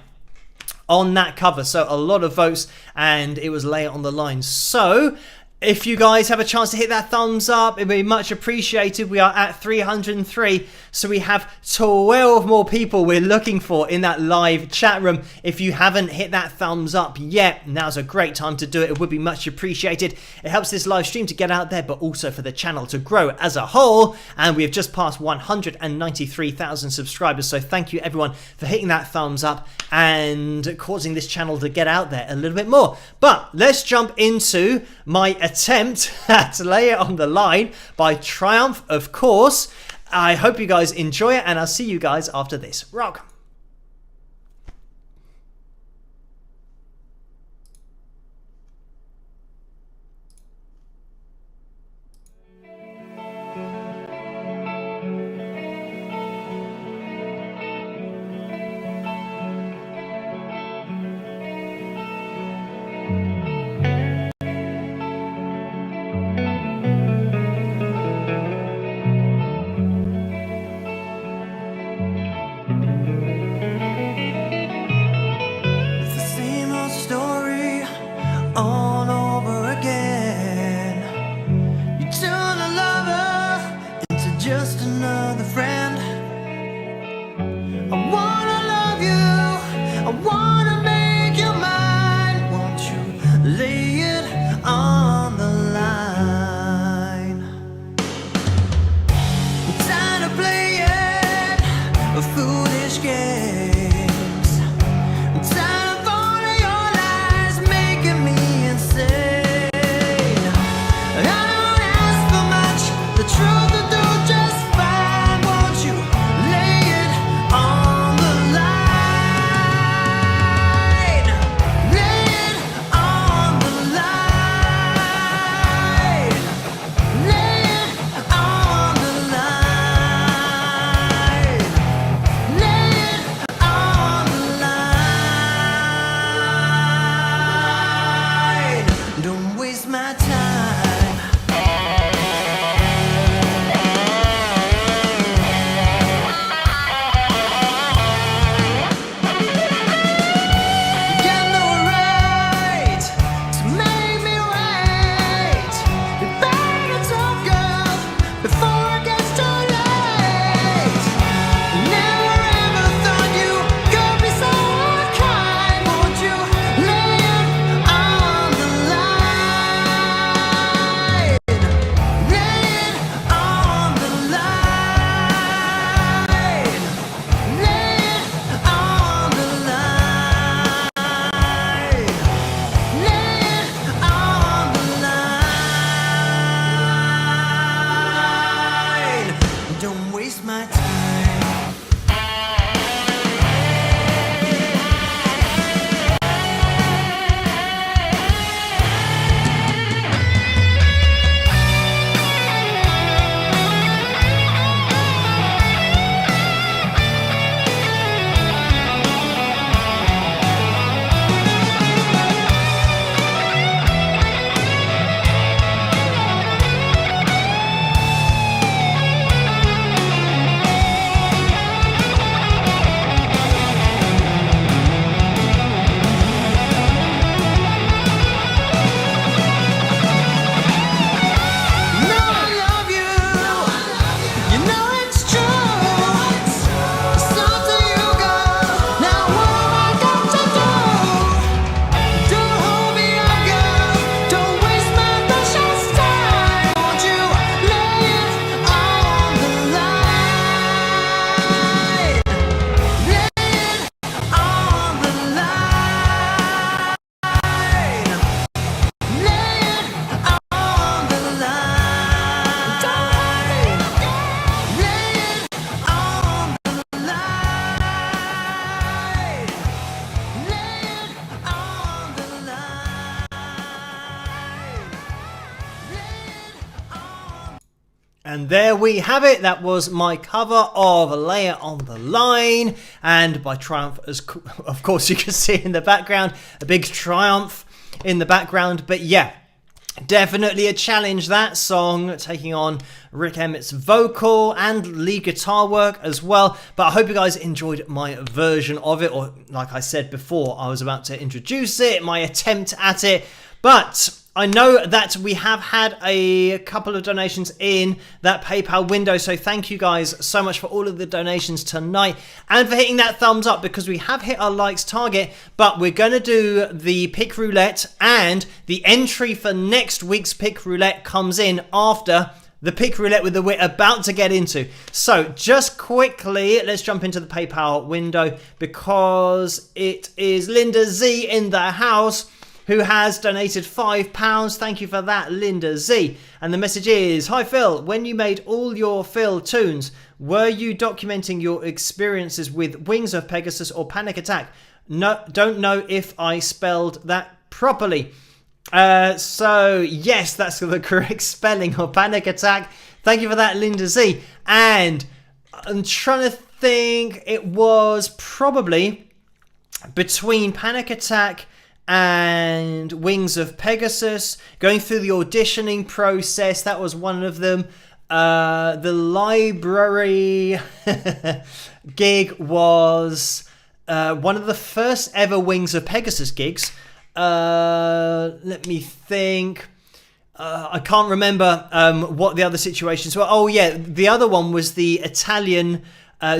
on that cover. So a lot of votes, and it was Layer on the Line. So if you guys have a chance to hit that thumbs up, it'd be much appreciated. We are at 303, so we have 12 more people we're looking for in that live chat room. If you haven't hit that thumbs up yet, now's a great time to do it. It would be much appreciated. It helps this live stream to get out there, but also for the channel to grow as a whole. And we have just passed 193,000 subscribers, so thank you everyone for hitting that thumbs up and causing this channel to get out there a little bit more. But let's jump into my attempt at Layer on the Line by Triumph, of course. I hope you guys enjoy it, and I'll see you guys after this. Rock. And there we have it. That was my cover of Layer on the Line. And by Triumph, as of course you can see in the background, a big Triumph in the background. But yeah, definitely a challenge, that song, taking on Rick Emmett's vocal and lead guitar work as well. But I hope you guys enjoyed my version of it, or like I said before, I was about to introduce it, my attempt at it. But I know that we have had a couple of donations in that PayPal window, so thank you guys so much for all of the donations tonight and for hitting that thumbs up, because we have hit our likes target. But we're going to do the pick roulette, and the entry for next week's pick roulette comes in after the pick roulette that we're about to get into. So just quickly, let's jump into the PayPal window, because it is Linda Z in the house who has donated £5. Thank you for that, Linda Z. And the message is, hi Phil, when you made all your Phil tunes, were you documenting your experiences with Wings of Pegasus or Panic Attack? No, don't know if I spelled that properly. So yes, that's the correct spelling of Panic Attack. Thank you for that, Linda Z. And I'm trying to think, it was probably between Panic Attack and Wings of Pegasus, going through the auditioning process. That was one of them. The library gig was one of the first ever Wings of Pegasus gigs. Let me think. I can't remember what the other situations were. Oh yeah, the other one was the Italian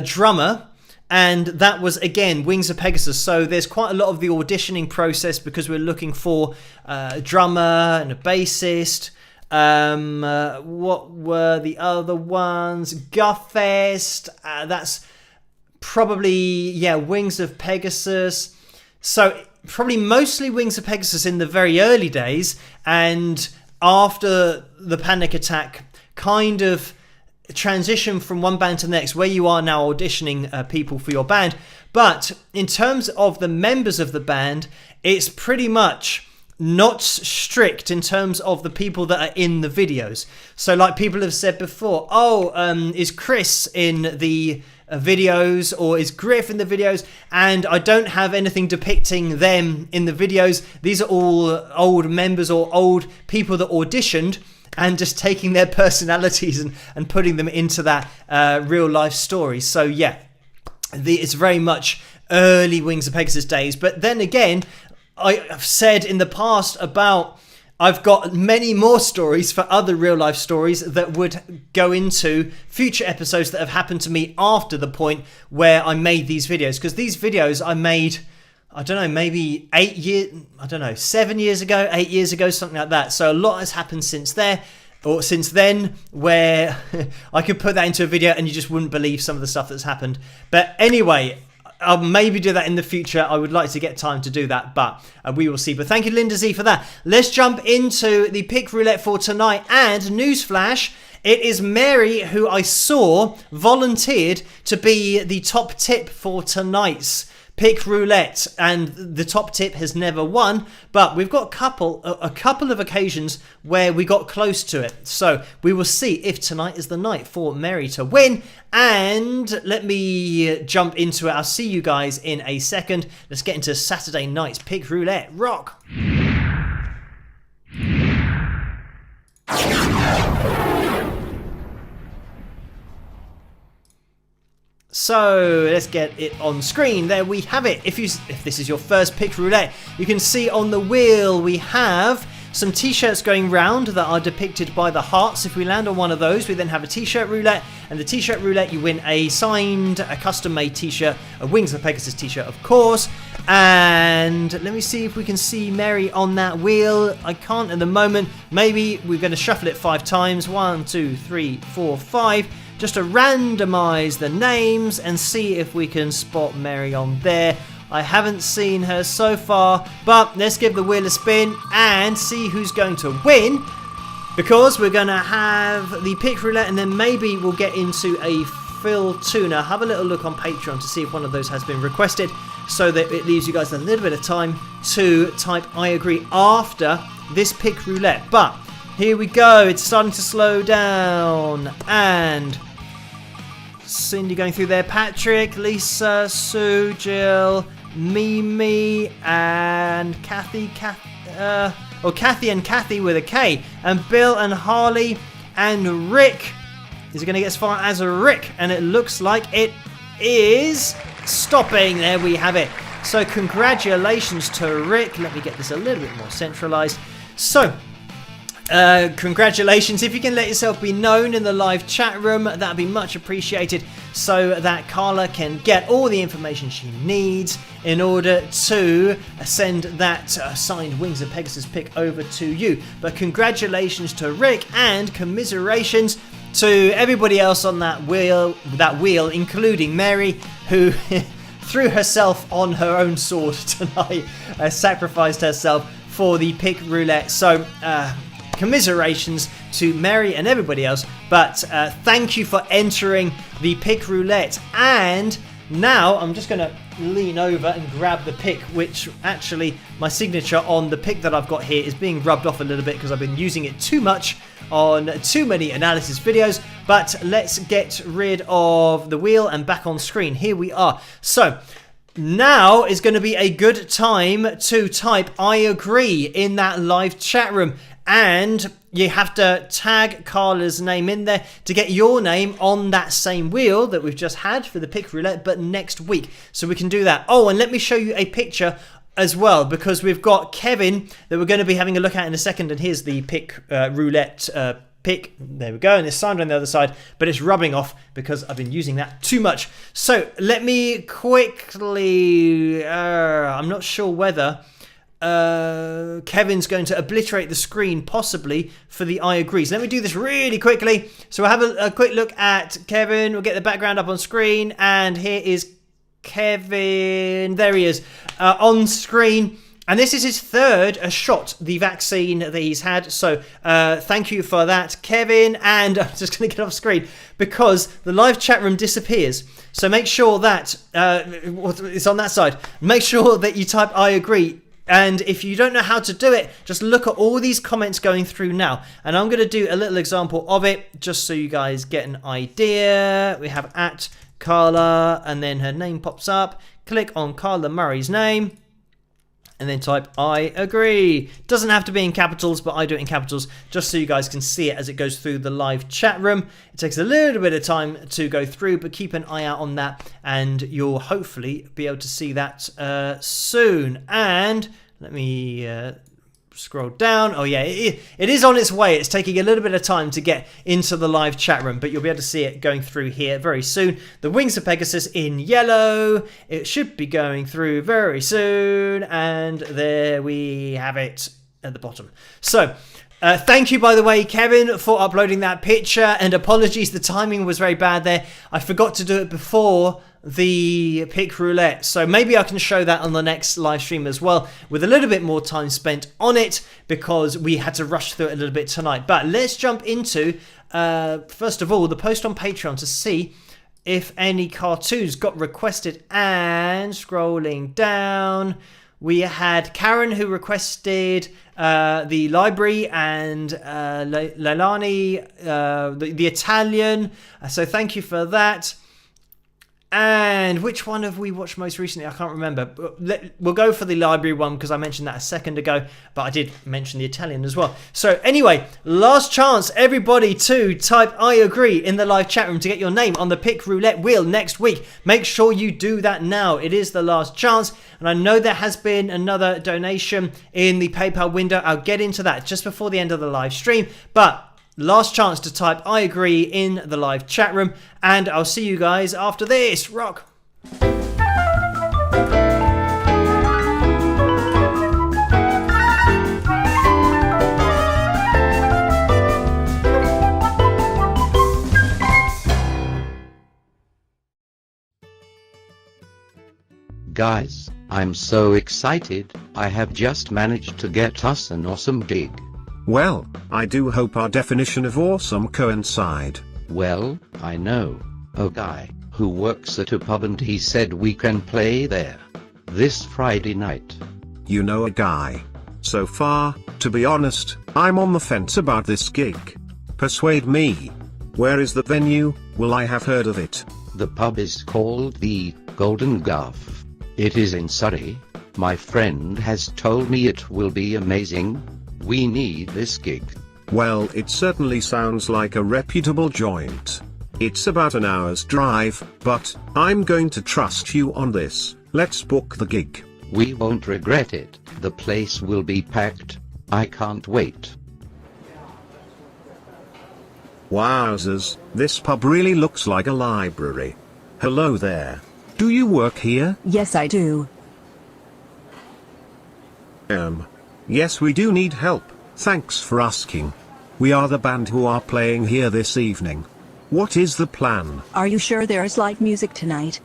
drummer. And that was, again, Wings of Pegasus. So there's quite a lot of the auditioning process, because we're looking for a drummer and a bassist. What were the other ones? Guffest. That's probably, yeah, Wings of Pegasus. So probably mostly Wings of Pegasus in the very early days. And after the Panic Attack kind of transition from one band to the next, where you are now auditioning people for your band. But in terms of the members of the band, it's pretty much not strict in terms of the people that are in the videos. So like people have said before, is Chris in the videos, or is Griff in the videos? And I don't have anything depicting them in the videos. These are all old members or old people that auditioned, and just taking their personalities and putting them into that real life story. So yeah, it's very much early Wings of Pegasus days. But then again, I've said in the past about, I've got many more stories for other real life stories that would go into future episodes that have happened to me after the point where I made these videos. Because these videos I made, I don't know, maybe 7 years ago, 8 years ago, something like that. So a lot has happened since then, where I could put that into a video and you just wouldn't believe some of the stuff that's happened. But anyway, I'll maybe do that in the future. I would like to get time to do that, but we will see. But thank you, Linda Z, for that. Let's jump into the pick roulette for tonight. And newsflash, it is Mary who I saw volunteered to be the top tip for tonight's pick roulette, and the top tip has never won, but we've got a couple of occasions where we got close to it. So we will see if tonight is the night for Mary to win. And let me jump into it. I'll see you guys in a second. Let's get into Saturday night's pick roulette. Rock. So let's get it on screen. There we have it. If this is your first pick roulette, you can see on the wheel we have some t-shirts going round that are depicted by the hearts. If we land on one of those, we then have a t-shirt roulette, and the t-shirt roulette you win a custom-made t-shirt, a Wings of Pegasus t-shirt of course. And let me see if we can see Mary on that wheel. I can't at the moment. Maybe we're going to shuffle it 5 times. 1, 2, 3, 4, 5. Just to randomise the names and see if we can spot Mary on there. I haven't seen her so far, but let's give the wheel a spin and see who's going to win, because we're going to have the pick roulette and then maybe we'll get into a Phil Tuner. Have a little look on Patreon to see if one of those has been requested, so that it leaves you guys a little bit of time to type I agree after this pick roulette. But Here we go. It's starting to slow down. And Cindy going through there. Patrick, Lisa, Sue, Jill, Mimi, and Kathy. Kathy and Kathy with a K. And Bill and Harley and Rick. Is it going to get as far as Rick? And it looks like it is stopping. There we have it. So congratulations to Rick. Let me get this a little bit more centralized. So congratulations. If you can let yourself be known in the live chat room, that'd be much appreciated, so that Carla can get all the information she needs in order to send that signed Wings of Pegasus pick over to you. But congratulations to Rick, and commiserations to everybody else on that wheel, including Mary, who threw herself on her own sword tonight, sacrificed herself for the pick roulette. So commiserations to Mary and everybody else, but thank you for entering the pick roulette. And now I'm just going to lean over and grab the pick, which actually my signature on the pick that I've got here is being rubbed off a little bit because I've been using it too much on too many analysis videos. But let's get rid of the wheel and back on screen. Here we are. So now is going to be a good time to type I agree in that live chat room. And you have to tag Carla's name in there to get your name on that same wheel that we've just had for the pick roulette, but next week. So we can do that. Oh, and let me show you a picture as well, because we've got Kevin that we're going to be having a look at in a second. And here's the pick roulette pick. There we go. And it's signed on the other side, but it's rubbing off because I've been using that too much. So let me quickly, I'm not sure whether Kevin's going to obliterate the screen possibly for the I agree. So let me do this really quickly. So we'll have a quick look at Kevin. We'll get the background up on screen, and here is Kevin. There he is on screen. And this is his third shot, the vaccine that he's had. So thank you for that, Kevin. And I'm just going to get off screen because the live chat room disappears. So make sure that it's on that side. Make sure that you type I agree. And if you don't know how to do it, just look at all these comments going through now. And I'm going to do a little example of it just so you guys get an idea. We have at Carla, and then her name pops up. Click on Carla Murray's name, and then type I agree. Doesn't have to be in capitals, but I do it in capitals just so you guys can see it as it goes through the live chat room. It takes a little bit of time to go through, but keep an eye out on that, and you'll hopefully be able to see that soon. And let me scroll down. Oh yeah, it is on its way. It's taking a little bit of time to get into the live chat room, but you'll be able to see it going through here very soon. The Wings of Pegasus in yellow. It should be going through very soon, and there we have it at the bottom. So thank you, by the way, Kevin, for uploading that picture, and apologies, the timing was very bad there. I forgot to do it before the pick roulette, so maybe I can show that on the next live stream as well, with a little bit more time spent on it, because we had to rush through it a little bit tonight. But let's jump into first of all the post on Patreon to see if any cartoons got requested. And scrolling down, we had Karen, who requested the library, and Leilani, the Italian. So thank you for that. And which one have we watched most recently? I can't remember. We'll go for the library one because I mentioned that a second ago, but I did mention the Italian as well. So anyway, last chance, everybody, to type I agree in the live chat room to get your name on the pick roulette wheel next week. Make sure you do that now. It is the last chance. And I know there has been another donation in the PayPal window. I'll get into that just before the end of the live stream. But last chance to type I agree in the live chat room, and I'll see you guys after this. Rock. Guys, I'm so excited. I have just managed to get us an awesome gig. Well, I do hope our definition of awesome coincide. Well, I know a guy who works at a pub, and he said we can play there this Friday night. You know a guy. So far, to be honest, I'm on the fence about this gig. Persuade me. Where is the venue? Will I have heard of it? The pub is called the Golden Guff. It is in Surrey. My friend has told me it will be amazing. We need this gig. Well, it certainly sounds like a reputable joint. It's about an hour's drive, but I'm going to trust you on this. Let's book the gig. We won't regret it. The place will be packed. I can't wait. Wowzers, this pub really looks like a library. Hello there. Do you work here? Yes, I do. Yes, we do need help. Thanks for asking. We are the band who are playing here this evening. What is the plan? Are you sure there's live music tonight?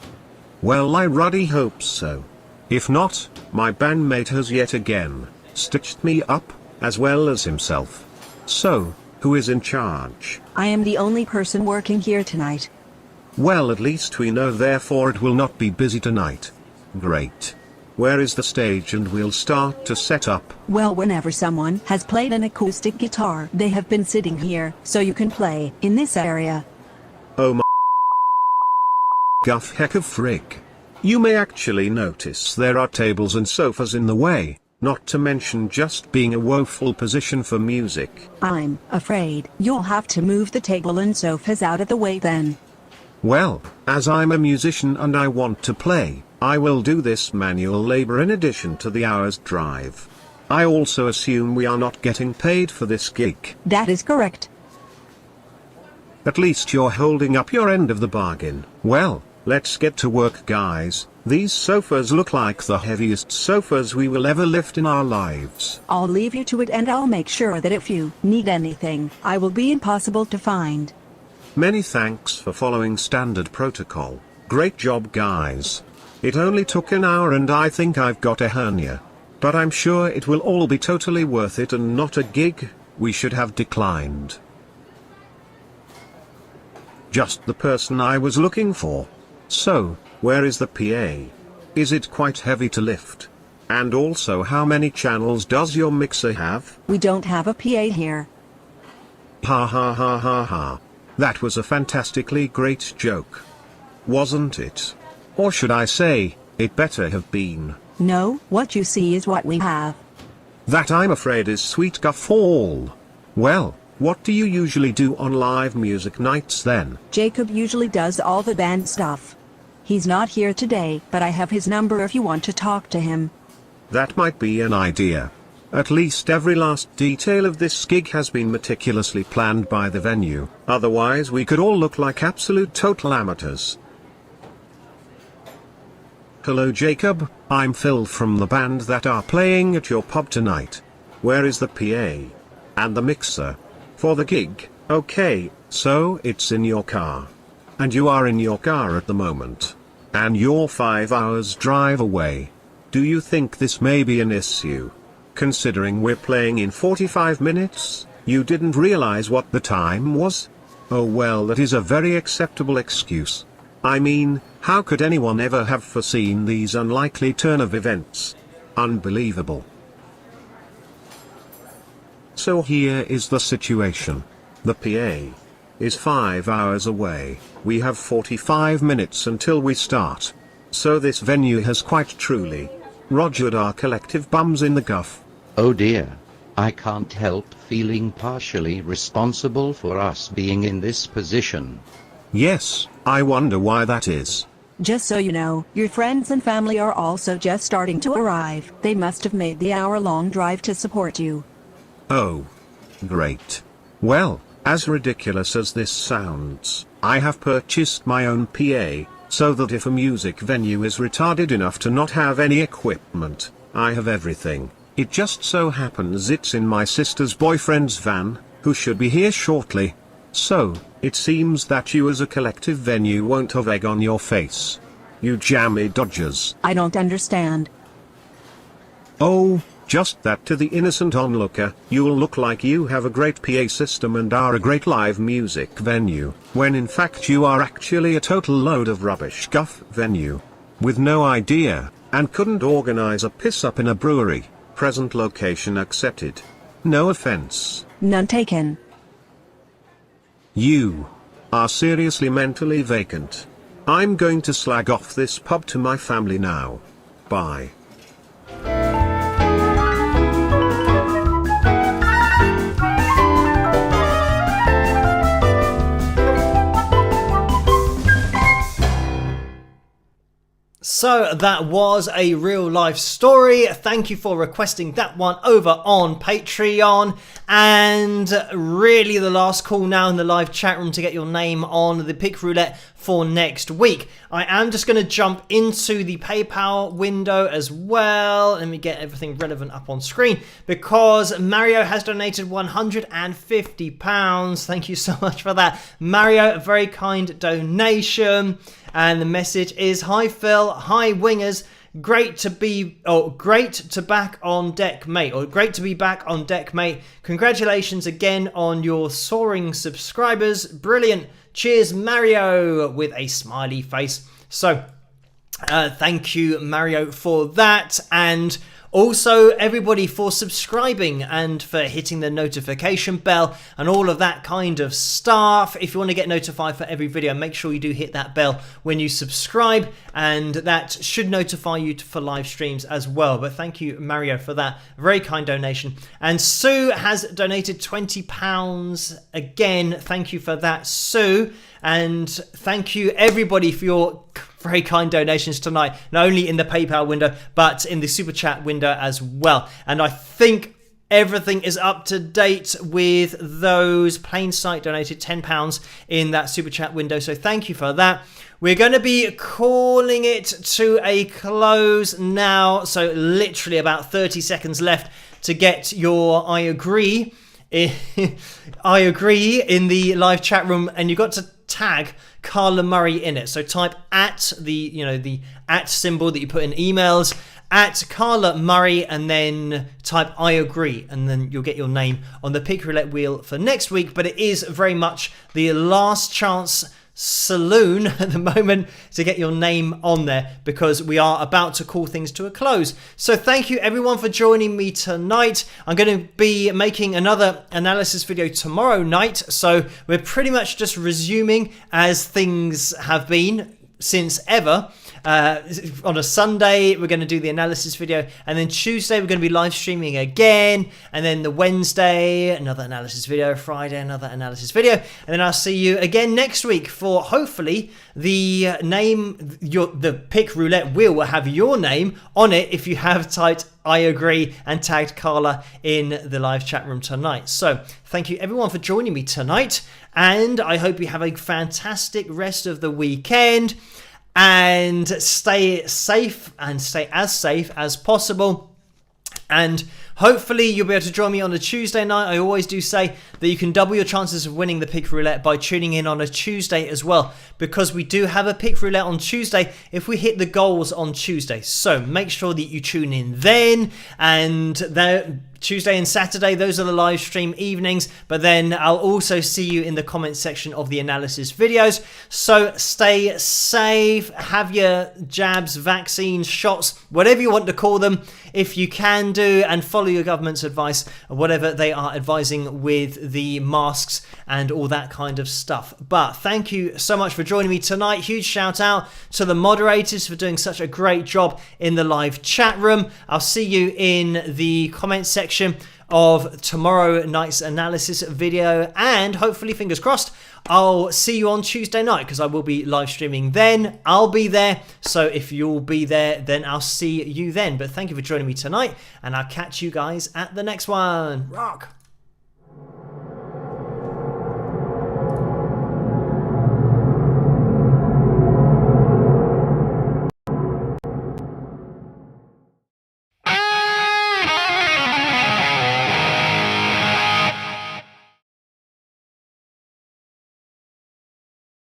Well, I ruddy hope so. If not, my bandmate has yet again stitched me up, as well as himself. So, who is in charge? I am the only person working here tonight. Well, at least we know, therefore it will not be busy tonight. Great. Where is the stage, and we'll start to set up? Well, whenever someone has played an acoustic guitar, they have been sitting here, so you can play in this area. Oh my guff heck of frig. You may actually notice there are tables and sofas in the way, not to mention just being a woeful position for music. I'm afraid you'll have to move the table and sofas out of the way then. Well, as I'm a musician and I want to play, I will do this manual labor in addition to the hour's drive. I also assume we are not getting paid for this gig. That is correct. At least you're holding up your end of the bargain. Well, let's get to work, guys. These sofas look like the heaviest sofas we will ever lift in our lives. I'll leave you to it, and I'll make sure that if you need anything, I will be impossible to find. Many thanks for following standard protocol. Great job, guys. It only took an hour and I think I've got a hernia. But I'm sure it will all be totally worth it and not a gig we should have declined. Just the person I was looking for. So, where is the PA? Is it quite heavy to lift? And also, how many channels does your mixer have? We don't have a PA here. Ha ha ha ha ha. That was a fantastically great joke. Wasn't it? Or should I say, it better have been. No, what you see is what we have. That, I'm afraid, is sweet guffaw. Well, what do you usually do on live music nights then? Jacob usually does all the band stuff. He's not here today, but I have his number if you want to talk to him. That might be an idea. At least every last detail of this gig has been meticulously planned by the venue, otherwise we could all look like absolute total amateurs. Hello Jacob, I'm Phil from the band that are playing at your pub tonight. Where is the PA? And the mixer? For the gig? Okay, so it's in your car. And you are in your car at the moment. And you're 5 hours drive away. Do you think this may be an issue? Considering we're playing in 45 minutes, you didn't realize what the time was? Oh well, that is a very acceptable excuse. I mean, how could anyone ever have foreseen these unlikely turn of events? Unbelievable. So here is the situation. The PA is 5 hours away. We have 45 minutes until we start. So this venue has quite truly rogered our collective bums in the guff. Oh dear. I can't help feeling partially responsible for us being in this position. Yes, I wonder why that is. Just so you know, your friends and family are also just starting to arrive. They must have made the hour-long drive to support you. Oh. Great. Well, as ridiculous as this sounds, I have purchased my own PA, so that if a music venue is retarded enough to not have any equipment, I have everything. It just so happens it's in my sister's boyfriend's van, who should be here shortly. So, it seems that you as a collective venue won't have egg on your face. You jammy dodgers. I don't understand. Oh, just that to the innocent onlooker, you'll look like you have a great PA system and are a great live music venue, when in fact you are actually a total load of rubbish guff venue. With no idea, and couldn't organize a piss up in a brewery. Present location accepted. No offense. None taken. You are seriously mentally vacant. I'm going to slag off this pub to my family now. Bye. So that was a real life story. Thank you for requesting that one over on Patreon. And really the last call now in the live chat room to get your name on the pick roulette for next week. I am just going to jump into the PayPal window as well. Let me get everything relevant up on screen because Mario has donated £150. Thank you so much for that, Mario. A very kind donation. And the message is, hi Phil, hi wingers, great to be back on deck, mate. Or great to be back on deck, mate. Congratulations again on your soaring subscribers. Brilliant. Cheers, Mario, with a smiley face. So, thank you, Mario, for that. And also, everybody for subscribing and for hitting the notification bell and all of that kind of stuff. If you want to get notified for every video, make sure you do hit that bell when you subscribe, and that should notify you for live streams as well. But thank you, Mario, for that very kind donation. And Sue has donated £20 again. Thank you for that, Sue. And thank you, everybody, for your very kind donations tonight, not only in the PayPal window, but in the Super Chat window as well. And I think everything is up to date with those. Plain Sight donated £10 in that Super Chat window, so thank you for that. We're going to be calling it to a close now, so literally about 30 seconds left to get your I agree. I agree in the live chat room, and you've got to tag Carla Murray in it. So type at the at symbol that you put in emails, at Carla Murray, and then type I agree, and then you'll get your name on the pick roulette wheel for next week. But it is very much the last chance saloon at the moment to get your name on there, because we are about to call things to a close. So thank you everyone for joining me tonight. I'm going to be making another analysis video tomorrow night, so we're pretty much just resuming as things have been since ever. On a Sunday we're going to do the analysis video, and then Tuesday we're going to be live streaming again, and then the Wednesday another analysis video, Friday another analysis video, and then I'll see you again next week for hopefully the pick roulette wheel will have your name on it if you have typed I agree and tagged Carla in the live chat room tonight. So thank you everyone for joining me tonight, and I hope you have a fantastic rest of the weekend. And stay safe and stay as safe as possible. And hopefully you'll be able to join me on a Tuesday night. I always do say that you can double your chances of winning the pick roulette by tuning in on a Tuesday as well, because we do have a pick roulette on Tuesday if we hit the goals on Tuesday. So make sure that you tune in then. And Tuesday and Saturday, those are the live stream evenings, but then I'll also see you in the comment section of the analysis videos. So stay safe, have your jabs, vaccines, shots, whatever you want to call them, if you can do, and follow your government's advice, whatever they are advising with the masks and all that kind of stuff. But thank you so much for joining me tonight. Huge shout out to the moderators for doing such a great job in the live chat room. I'll see you in the comment section of tomorrow night's analysis video, and hopefully, fingers crossed, I'll see you on Tuesday night, because I will be live streaming then. I'll be there, so if you'll be there, then I'll see you then. But thank you for joining me tonight, and I'll catch you guys at the next one. Rock!